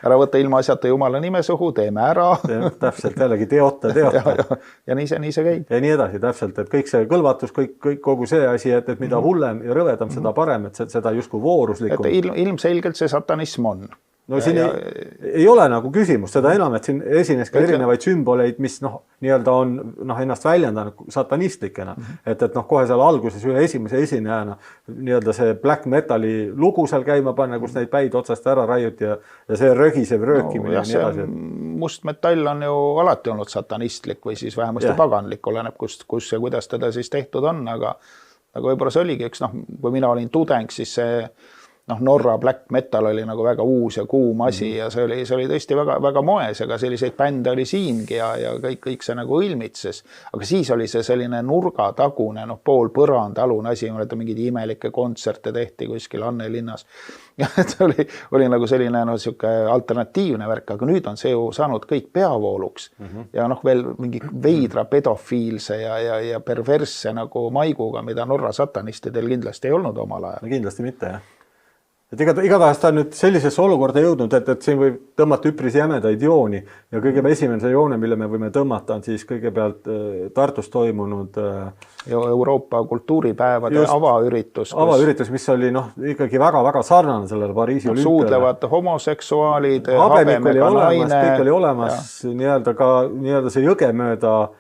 Ära võtta ilma asjata jumala nime suhu, teeme ära. Täpselt, jällegi teota. Ja nii see käib. Ja nii edasi, täpselt, et kõik see kõlvatus, kogu see asi, et mida hullem ja rõvedam, seda parem, et seda justkui vooruslikum. Et ilmselgelt see satanism on. no siin ei ole nagu küsimust, seda enam, et siin esines ka erinevaid sümboleid, mis nii-öelda on ennast väljendanud satanistlikena. Et kohe seal alguses ühe esimese esinejana nii-öelda see black metali lugu seal käima panna, kus neid päid otsast ära raiuti ja see rögisev röökimine ja nii edasi. Must metall on ju alati olnud satanistlik või siis vähemasti paganlik, oleneb kus ja kuidas teda siis tehtud on, aga võib-olla see oligi üks, kui mina olin tudeng, siis see Norra black metal oli nagu väga uus ja kuum asi ja see oli tõesti väga, väga moes, aga selliseid bände oli siingi ja kõik see nagu ilmitses. Aga siis oli see selline nurgatagune, pool põrandalune asi, mingid imelikke kontserte tehti kuskil Annelinnas. Ja see oli nagu selline siuke alternatiivne värk, aga nüüd on see ju saanud kõik peavooluks. Ja veel mingi veidra pedofiilse ja perversse nagu maiguga, mida Norra satanistidel kindlasti ei olnud omal ajal. No kindlasti mitte, jah. Et igatahes ta on nüüd sellisesse olukorda jõudnud, et siin võib tõmmata üpris jämedaid jooni ja kõige esimene joone, mille me võime tõmmata, on siis kõigepealt Tartus toimunud Euroopa kultuuripäevade avaüritus. Avaüritus, mis oli ikkagi väga-väga sarnane sellele Pariisi olümpiale. Suudlevad homoseksuaalid, habemega naine. Kõik oli olemas, nii-öelda see jõge mööda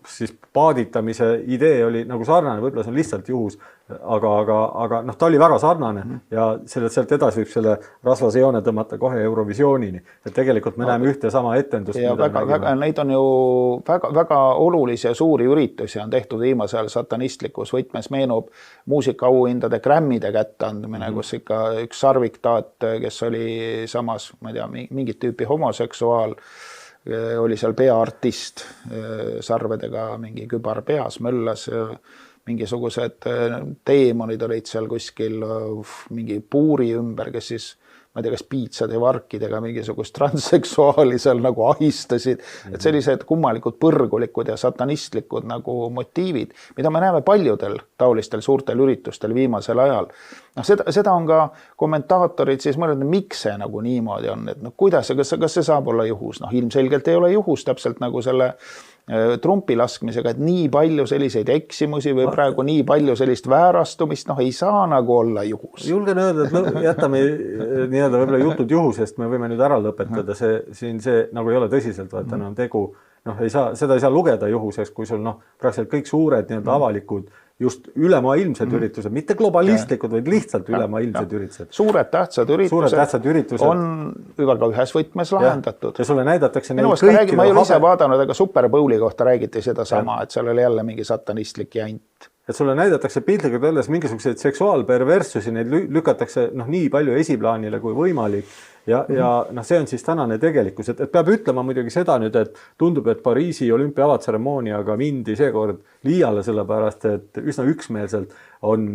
siis paaditamise idee oli nagu sarnane, võib-olla see on lihtsalt juhus, aga ta oli väga sarnane ja sealt edasi võib selle rasvase joone tõmmata kohe Eurovisioonini. Et tegelikult me näeme ühte sama etendust. Ja neid on ju väga olulisi ja suuri üritusi on tehtud viimasel satanistlikus võtmes, meenub muusikaauhindade Grammide kätteandmine, kus ikka üks sarviktaat, kes oli samas, ma ei tea, mingit tüüpi homoseksuaal, oli seal peaartist sarvedega mingi kübar peas, möllas, mingisugused teemonid olid seal kuskil mingi puuri ümber, kes siis, ma ei tea, kas piitsade ja varkidega mingisugust transseksuaali seal nagu ahistasid. Et sellised kummalikud põrgulikud ja satanistlikud nagu motiivid, mida me näeme paljudel taolistel suurtel üritustel viimasel ajal. Seda on ka kommentaatorid siis mõelnud, miks see nagu niimoodi on, et kuidas, kas see saab olla juhus? Ilmselgelt ei ole juhus täpselt nagu selle Trumpi laskmisega, et nii palju selliseid eksimusi või praegu nii palju sellist väärastumist, ei saa nagu olla juhus. Julgen öelda, et jätame nii-öelda võib-olla jutud juhusest, me võime nüüd ära lõpetada, see nagu ei ole tõsiselt, vaata enam tegu, seda ei saa lugeda juhuseks, kui sul praktiliselt kõik suured nii-öelda avalikud just ülemaailmsed üritused, mitte globalistlikud, vaid lihtsalt ülemaailmsed üritused. Suured tähtsad üritused on väga ühes võtmes lahendatud. Ja sulle näidatakse neid kõiki. Ma ei ole ise vaadanud, aga Super Bowli kohta räägiti seda sama, et seal oli jälle mingi satanistlik jant. Et sulle näidatakse piltlikult öeldes mingisuguseid seksuaalperverssusi, neid lükatakse nii palju esiplaanile kui võimalik. Ja see on siis tänane tegelikkus, et peab ütlema muidugi seda nüüd, et tundub, et Pariisi olümpia avatseremooniaga mindi seekord liiale sellepärast, et üsna üksmeelselt on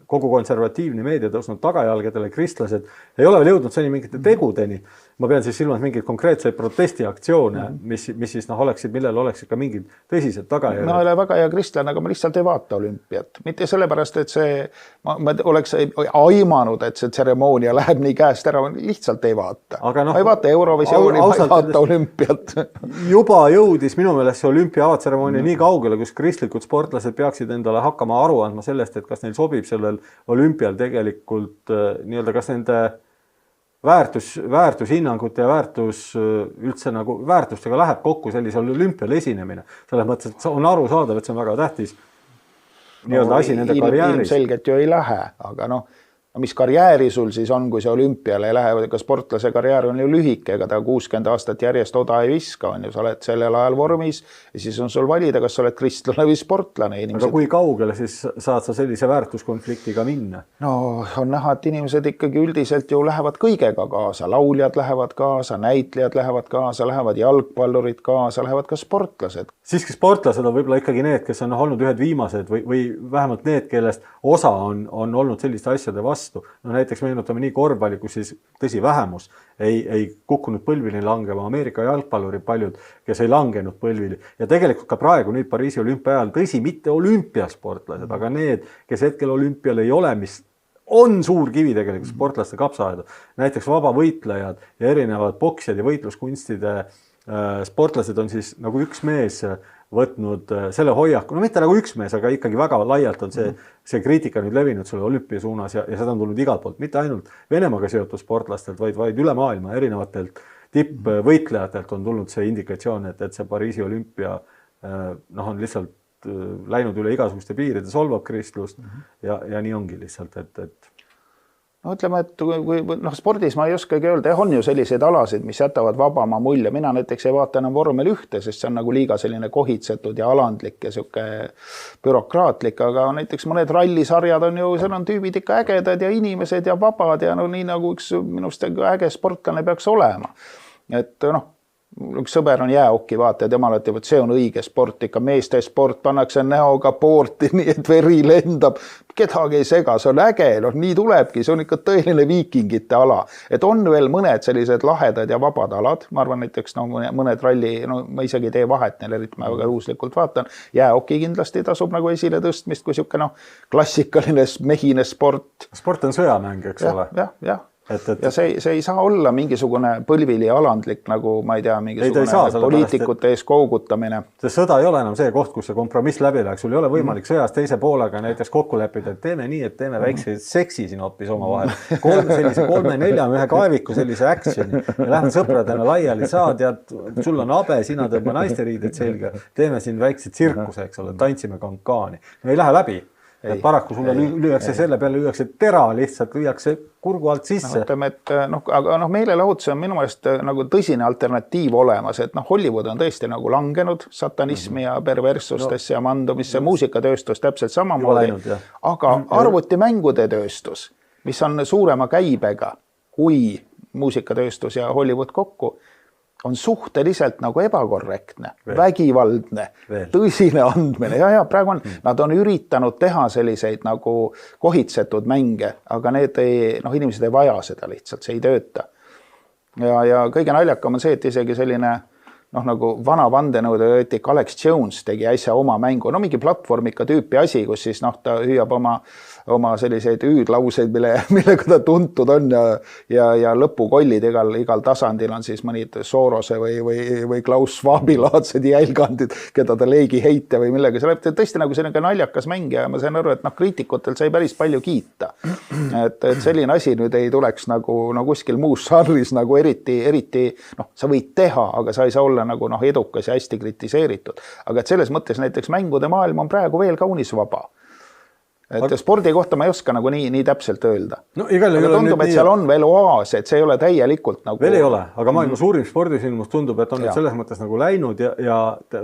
kogu konservatiivne meedia tõusnud tagajalgadele, kristlased ei ole veel jõudnud seni mingite tegudeni. Ma pean siis silmas mingeid konkreetseid protestiaktsioone, mis siis oleksid, millel oleksid ka mingid tõsised tagajärjed. Ma ei ole väga hea kristlane, aga ma lihtsalt ei vaata olümpiat. Mitte sellepärast, et ma oleks aimanud, et see tseremoonia läheb nii käest ära, lihtsalt ei vaata. Ma ei vaata Eurovisiooni, ma ei vaata olümpiat. Juba jõudis minu meelest see olümpia avatseremoonia nii kaugele, kus kristlikud sportlased peaksid endale hakkama aru andma sellest, et kas neil sobib sellel olümpial tegelikult nii-öelda kas nende väärtushinnangute ja üldse nagu väärtustega läheb kokku sellisel olümpial esinemine. Selles mõttes, et on aru saadav, et see on väga tähtis nii-öelda asi nende karjääris. Ilmselgelt ju ei lähe, aga mis karjääri sul siis on, kui see olümpiale ei lähe, ega sportlase karjäär on ju lühike, ega ta 60 aastat järjest oda ei viska, on ju, sa oled sellel ajal vormis ja siis on sul valida, kas sa oled kristlane või sportlane. Aga kui kaugele siis saad sa sellise väärtuskonfliktiga minna? No on näha, et inimesed ikkagi üldiselt ju lähevad kõigega kaasa, lauljad lähevad kaasa, näitlejad lähevad kaasa, lähevad jalgpallurid kaasa, lähevad ka sportlased. Siiski sportlased on võib-olla ikkagi need, kes on olnud ühed viimased või vähemalt need, kellest osa on olnud selliste asjade vastu. Näiteks meenutame nii korvpalli, kus siis tõsi vähemus ei kukkunud põlvili langema, Ameerika jalgpallurid paljud, kes ei langenud põlvili. Ja tegelikult ka praegu nüüd Pariisi olümpia ajal, tõsi, mitte olümpiasportlased, aga need, kes hetkel olümpial ei ole, mis on suur kivi tegelikult sportlaste kapsaaeda. Näiteks vabavõitlejad ja erinevad poksjad ja võitluskunstide sportlased on siis nagu üks mees võtnud selle hoiaku, no mitte nagu üks mees, aga ikkagi väga laialt on see kriitika nüüd levinud selle olümpia suunas ja seda on tulnud igalt poolt, mitte ainult Venemaaga seotud sportlastelt, vaid üle maailma erinevatelt tippvõitlejatelt on tulnud see indikatsioon, et see Pariisi olümpia on lihtsalt läinud üle igasuguste piiride, solvab kristlust ja nii ongi lihtsalt, et no ütleme, et kui spordis ma ei oskagi öelda, on ju selliseid alasid, mis jätavad vabama mulje. Mina näiteks ei vaata enam vormel 1, sest see on nagu liiga selline kohitsetud ja alandlik ja siuke bürokraatlik, aga näiteks mõned rallisarjad on ju, seal on tüübid ikka ägedad ja inimesed ja vabad ja no nii nagu üks minust äge sportlane peaks olema. Et üks sõber on jääoki vaata ja temale ütleb, et see on õige sport, ikka meeste sport, pannakse näoga poorti, nii et veri lendab, kedagi ei sega, see on äge, nii tulebki, see on ikka tõeline viikingite ala. Et on veel mõned sellised lahedad ja vabad alad, ma arvan näiteks mõned ralli, ma isegi tee vahet neil, eriti ma väga juhuslikult vaatan, jääoki kindlasti tasub nagu esile tõstmist, kui siuke klassikaline mehine sport. Sport on sõjamäng, eks ole? Jah. Ja see ei saa olla mingisugune põlvili alandlik, nagu ma ei tea, mingisugune poliitikute ees kougutamine. See sõda ei ole enam see koht, kus see kompromiss läbi läheks. Sul ei ole võimalik sõjas teise poolega näiteks kokku leppida, et teeme nii, et teeme väikse seksi siin hoopis oma vahel. Sellise 3-4 ühe kaeviku sellise actioni ja lähme sõpradena laiali, saad ja sul on abe, sina tõmba naisteriided selga, teeme siin väikse tsirkuse, eks ole, tantsime kankaani. No ei lähe läbi. Et paraku sulle lüüakse selle peale, lüüakse tera lihtsalt, lüüakse kurgu alt sisse. Ütleme, et aga meelelahutus on minu meelest nagu tõsine alternatiiv olemas, et Hollywood on tõesti nagu langenud satanismi ja perverssustesse ja mandumisse, muusikatööstus täpselt samamoodi, aga arvutimängude tööstus, mis on suurema käibega kui muusikatööstus ja Hollywood kokku, on suhteliselt nagu ebakorrektne, vägivaldne, tõsine andmine. Ja praegu on, nad on üritanud teha selliseid nagu kohitsetud mänge, aga need inimesed ei vaja seda lihtsalt, see ei tööta. Ja kõige naljakam on see, et isegi selline nagu vana vandenõude eetik Alex Jones tegi äsja oma mängu, mingi platvormika tüüpi asi, kus siis ta hüüab oma selliseid hüüdlauseid, millega ta tuntud on ja lõpukollid igal tasandil on siis mõnid Sorose või Klaus Schwabi laadsed jälgandid, keda ta leegi heite või millega. See läheb tõesti nagu selline naljakas mäng ja ma sain aru, et kriitikutel sai päris palju kiita. Et selline asi nüüd ei tuleks nagu kuskil muus žanris nagu eriti sa võid teha, aga sa ei saa olla nagu edukas ja hästi kritiseeritud. Aga et selles mõttes näiteks mängude maailm on praegu veel kaunis vaba. Et spordi kohta ma ei oska nagu nii täpselt öelda. Aga tundub, et seal on veel oaas, et see ei ole täielikult nagu... Veel ei ole, aga maailma suurim spordisündmus tundub, et on nüüd selles mõttes nagu läinud ja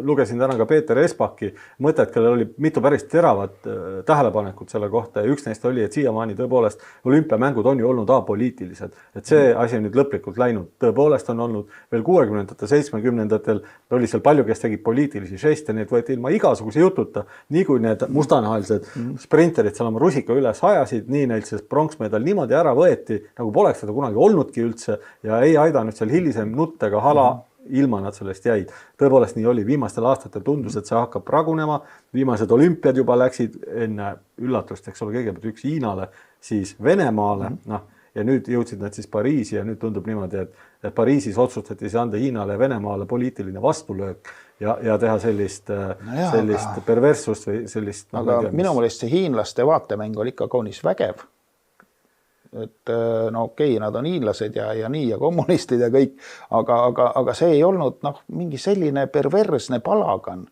lugesin täna ka Peeter Espaki mõtet, kellel oli mitu päris teravat tähelepanekut selle kohta ja üks neist oli, et siiamaani tõepoolest olümpiamängud on ju olnud apoliitilised. Et see asi on nüüd lõplikult läinud. Tõepoolest on olnud veel 60-ndatel, 70-ndatel oli seal palju, kes tegid poliitilisi žeste, need võeti ilma igasuguse jututa, nii kui need mustanahalised sprinterid seal oma rusika üles ajasid, nii neilt see pronksmedal niimoodi ära võeti, nagu poleks seda kunagi olnudki üldse ja ei aidanud seal hilisem nuttega hala, ilma nad sellest jäid. Tõepoolest nii oli, viimastel aastatel tundus, et see hakkab pragunema, viimased olümpiad juba läksid enne üllatust, eks ole, kõigepealt üks Hiinale, siis Venemaale, ja nüüd jõudsid nad siis Pariisi ja nüüd tundub niimoodi, et Pariisis otsustati siis anda Hiinale ja Venemaale poliitiline vastulöök ja teha sellist perverssust või sellist... Aga minu meelest see hiinlaste vaatemäng oli ikka kaunis vägev. Et okei, nad on hiinlased ja nii ja kommunistid ja kõik, aga see ei olnud mingi selline perversne palagan.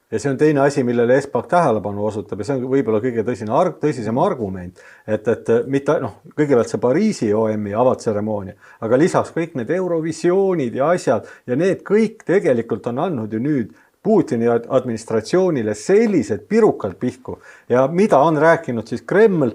Ja see on teine asi, millele Espak tähelepanu osutab ja see on võib-olla kõige tõsisem argument, et mitte, kõigepealt see Pariisi OM-i avatseremoonia, aga lisaks kõik need Eurovisioonid ja asjad ja need kõik tegelikult on andnud ju nüüd Putini administratsioonile sellised pirukalt pihku ja mida on rääkinud siis Kreml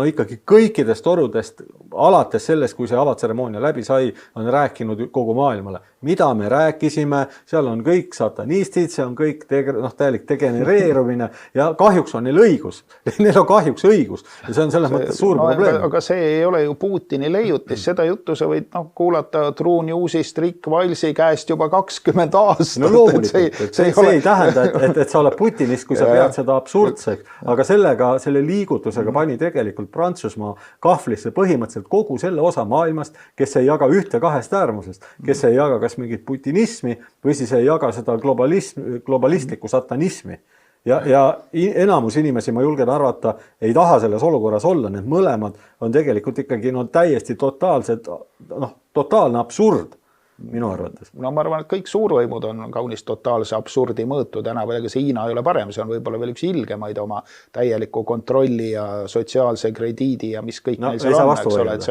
ikkagi kõikidest orudest, alates sellest, kui see avatseremoonia läbi sai, on rääkinud kogu maailmale. Mida me rääkisime, seal on kõik satanistid, see on kõik täielik degenereerumine ja kahjuks on neil õigus. Neil on kahjuks õigus ja see on selles mõttes suur probleem. Aga see ei ole ju Putini leiutis, seda juttu sa võid kuulata True Newsist Rick Wilesi käest juba 20 aastat. No loomulikult. see ei tähenda, et sa oled Putinist, kui sa pead seda absurdseks, aga selle liigutusega pani tegelikult Prantsusmaa kahvlisse põhimõtteliselt kogu selle osa maailmast, kes ei jaga ühte kahest äärmusest, kes ei jaga kas mingit putinismi või siis ei jaga seda globalistlikku satanismi. Ja enamus inimesi, ma julgen arvata, ei taha selles olukorras olla, need mõlemad on tegelikult ikkagi täiesti totaalne absurd minu arvates. No ma arvan, et kõik suurvõimud on kaunis totaalse absurdi mõõtu täna, ega see Hiina ei ole parem, see on võib-olla veel üks ilgemaid oma täieliku kontrolli ja sotsiaalse krediidi ja mis kõik neil seal on, eks ole, et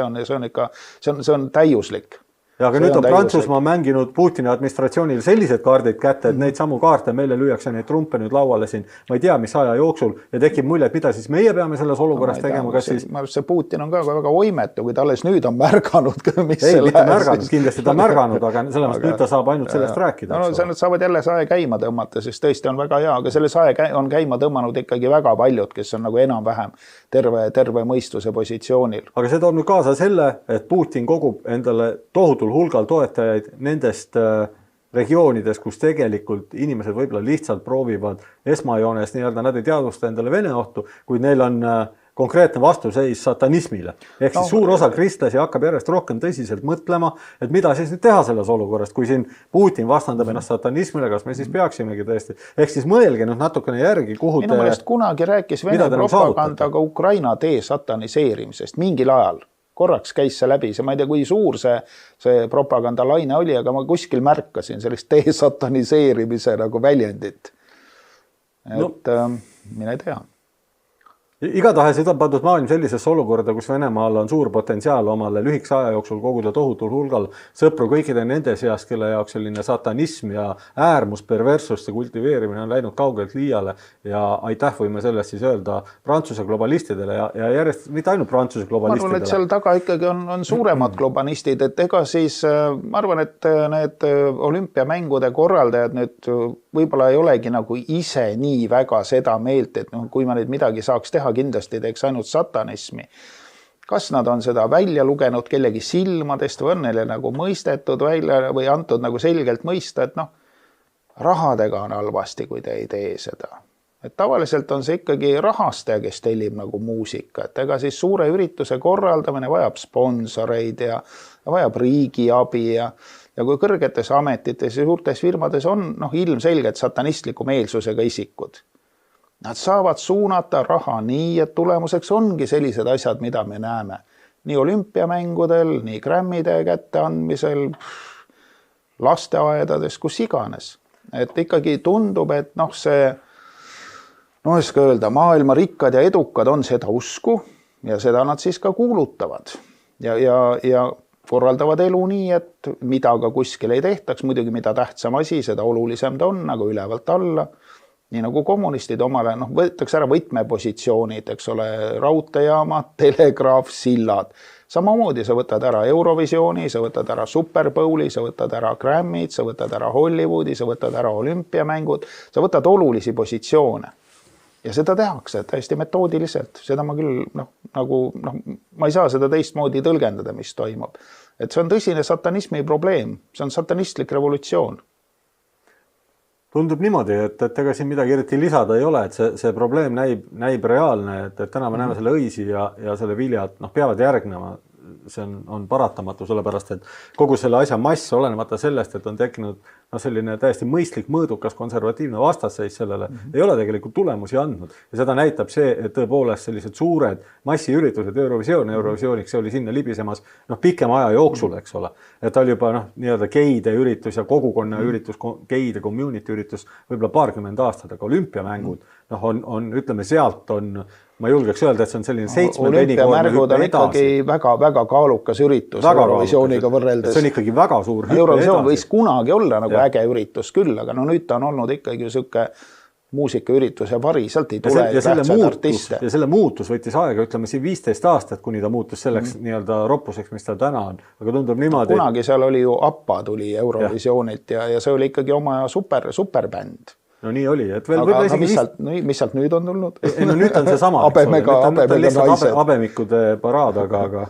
see on täiuslik. Ja aga nüüd on Prantsusmaa mänginud Putini administratsioonil sellised kaardid kätte, et neid samu kaarte meile lüüakse neid trumpe nüüd lauale siin, ma ei tea, mis aja jooksul ja tekib mulje, et mida siis meie peame selles olukorras tegema, kas siis... Ma arvan, see Putin on ka väga oimetu, kui ta alles nüüd on märganud, mis ei, mitte märganud, kindlasti ta märganud, aga sellepärast nüüd ta saab ainult sellest rääkida. No nad saavad jälle sae käima tõmmata, sest tõesti on väga hea, aga selle sae on käima tõmmanud ikkagi väga paljud, kes on nagu enam-vähem terve mõistuse positsioonil. Aga see toob nüüd kaasa selle, et Putin kogub endale tohutul hulgal toetajaid nendest regioonides, kus tegelikult inimesed võib-olla lihtsalt proovivad esmajoones nii-öelda, nad ei teadvusta endale Vene ohtu, kuid neil on konkreetne vastuseis satanismile. Ehk siis suur osa kristlasi hakkab järjest rohkem tõsiselt mõtlema, et mida siis nüüd teha selles olukorrast, kui siin Putin vastandab ennast satanismile, kas me siis peaksimegi tõesti. Ehk siis mõelge nüüd natukene järgi, kuhu minu meelest kunagi rääkis Vene propagandaga Ukraina desataniseerimisest mingil ajal. Korraks käis see läbi, ma ei tea, kui suur see propagandalaine oli, aga ma kuskil märkasin sellist desataniseerimise nagu väljendit. Et mine tea. Igatahes on pandud maailm sellisesse olukorda, kus Venemaal on suur potentsiaal omale lühikese aja jooksul koguda tohutul hulgal sõpru kõikide nende seas, kelle jaoks selline satanism ja äärmus perverssuste kultiveerimine on läinud kaugelt liiale ja aitäh võime sellest siis öelda Prantsuse globalistidele ja järjest mitte ainult Prantsuse globalistidele. Ma arvan, et seal taga ikkagi on suuremad globalistid, et ega siis ma arvan, et need olümpiamängude korraldajad nüüd võib-olla ei olegi nagu ise nii väga seda meelt, et kui ma nüüd midagi saaks teha, kindlasti teeks ainult satanismi. Kas nad on seda välja lugenud kellegi silmadest või on neile nagu mõistetud välja või antud nagu selgelt mõista, et rahadega on halvasti, kui te ei tee seda. Et tavaliselt on see ikkagi rahastaja, kes tellib nagu muusika, et ega siis suure ürituse korraldamine vajab sponsoreid ja vajab riigi abi ja kui kõrgetes ametites ja suurtes firmades on ilmselgelt satanistliku meelsusega isikud. Nad saavad suunata raha nii, et tulemuseks ongi sellised asjad, mida me näeme. Nii olümpiamängudel, nii Grammide kätteandmisel, lasteaedades, kus iganes. Et ikkagi tundub, et see, oska öelda, maailma rikkad ja edukad on seda usku ja seda nad siis ka kuulutavad. Ja korraldavad elu nii, et mida ka kuskil ei tehtaks, muidugi mida tähtsam asi, seda olulisem ta on, nagu ülevalt alla. Nii nagu kommunistid omale, võetakse ära võtmepositsioonid, eks ole, raudteejaamad, telegraaf, sillad. Samamoodi sa võtad ära Eurovisiooni, sa võtad ära Super Bowli, sa võtad ära Grammid, sa võtad ära Hollywoodi, sa võtad ära olümpiamängud, sa võtad olulisi positsioone. Ja seda tehakse täiesti metoodiliselt. Seda ma küll, ma ei saa seda teistmoodi tõlgendada, mis toimub. Et see on tõsine satanismi probleem, see on satanistlik revolutsioon. Tundub niimoodi, et ega siin midagi eriti lisada ei ole, et see probleem näib reaalne, et täna me näeme selle õisi ja selle viljad peavad järgnema. See on paratamatu, sellepärast, et kogu selle asja mass, olenemata sellest, et on tekkinud selline täiesti mõistlik, mõõdukas, konservatiivne vastasseis sellele, ei ole tegelikult tulemusi andnud. Ja seda näitab see, et tõepoolest sellised suured massiüritused, Eurovisiooniks, see oli sinna libisemas pikema aja jooksul, eks ole. Et ta oli juba nii-öelda geide üritus ja kogukonna üritus, geide community üritus võib-olla paarkümmend aastat, aga olümpiamängud on, ütleme, sealt on, ma julgeks öelda, et see on selline 7 olümpiamärgud on ikkagi väga kaalukas üritus Eurovisiooniga võrreldes. See on ikkagi väga suur hüppe Eurovisioon võis kunagi olla nagu äge üritus küll, aga nüüd ta on olnud ikkagi selline muusikaüritus ja vari, sealt ei tule tähtsad artiste. Ja selle muutus võttis aega, ütleme siin 15 aastat, kuni ta muutus selleks nii-öelda roppuseks, mis ta täna on. Aga tundub niimoodi... Kunagi seal oli ju Appa tuli Eurovisioonilt ja see oli ikkagi oma superbänd. No nii oli, et veel aga mis sealt nüüd on tulnud? Nüüd on see sama. Abemikude paraad, aga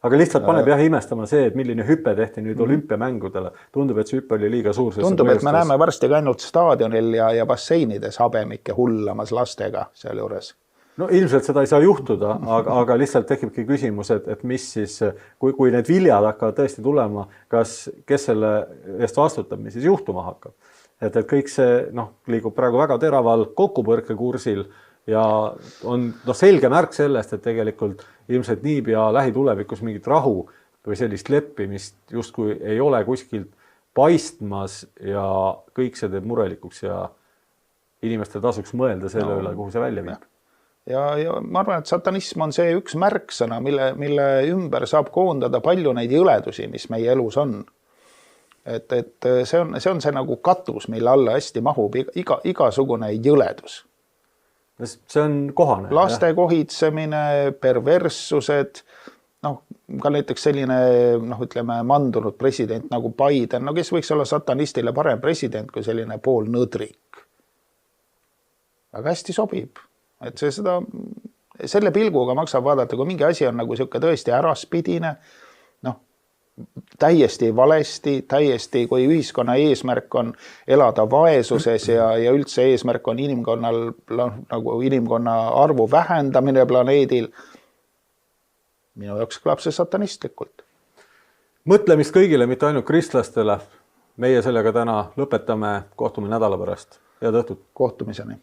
aga lihtsalt paneb jah imestama see, et milline hüpe tehti nüüd olümpiamängudele. Tundub, et see hüpe oli liiga suur. Tundub, et me näeme varsti ka ainult staadionil ja basseinides habemikke hullamas lastega seal juures. No ilmselt seda ei saa juhtuda, aga lihtsalt tekibki küsimus, et mis siis, kui need viljad hakkavad tõesti tulema, kes selle eest vastutab, mis siis juhtuma hakkab. Et kõik see liigub praegu väga teraval kokkupõrkekursil ja on selge märk sellest, et tegelikult ilmselt niipea lähitulevikus mingit rahu või sellist leppimist justkui ei ole kuskilt paistmas ja kõik see teeb murelikuks ja inimestel tasuks mõelda selle üle, kuhu see välja viib. Ja ma arvan, et satanism on see üks märksõna, mille ümber saab koondada palju neid jõledusi, mis meie elus on. Et see on see nagu katus, mille alla hästi mahub igasugune jõledus. See on kohane. Laste kohitsemine, perverssused, ka näiteks selline, ütleme, mandunud president nagu Biden, kes võiks olla satanistile parem president kui selline pool nõdrik. Aga hästi sobib. Et selle pilguga maksab vaadata, kui mingi asi on nagu siuke tõesti äraspidine, täiesti valesti, kui ühiskonna eesmärk on elada vaesuses ja üldse eesmärk on inimkonna arvu vähendamine planeedil. Minu jaoks kõlab see satanistlikult. Mõtlemist kõigile, mitte ainult kristlastele. Meie sellega täna lõpetame, kohtume nädala pärast. Head õhtut. Kohtumiseni.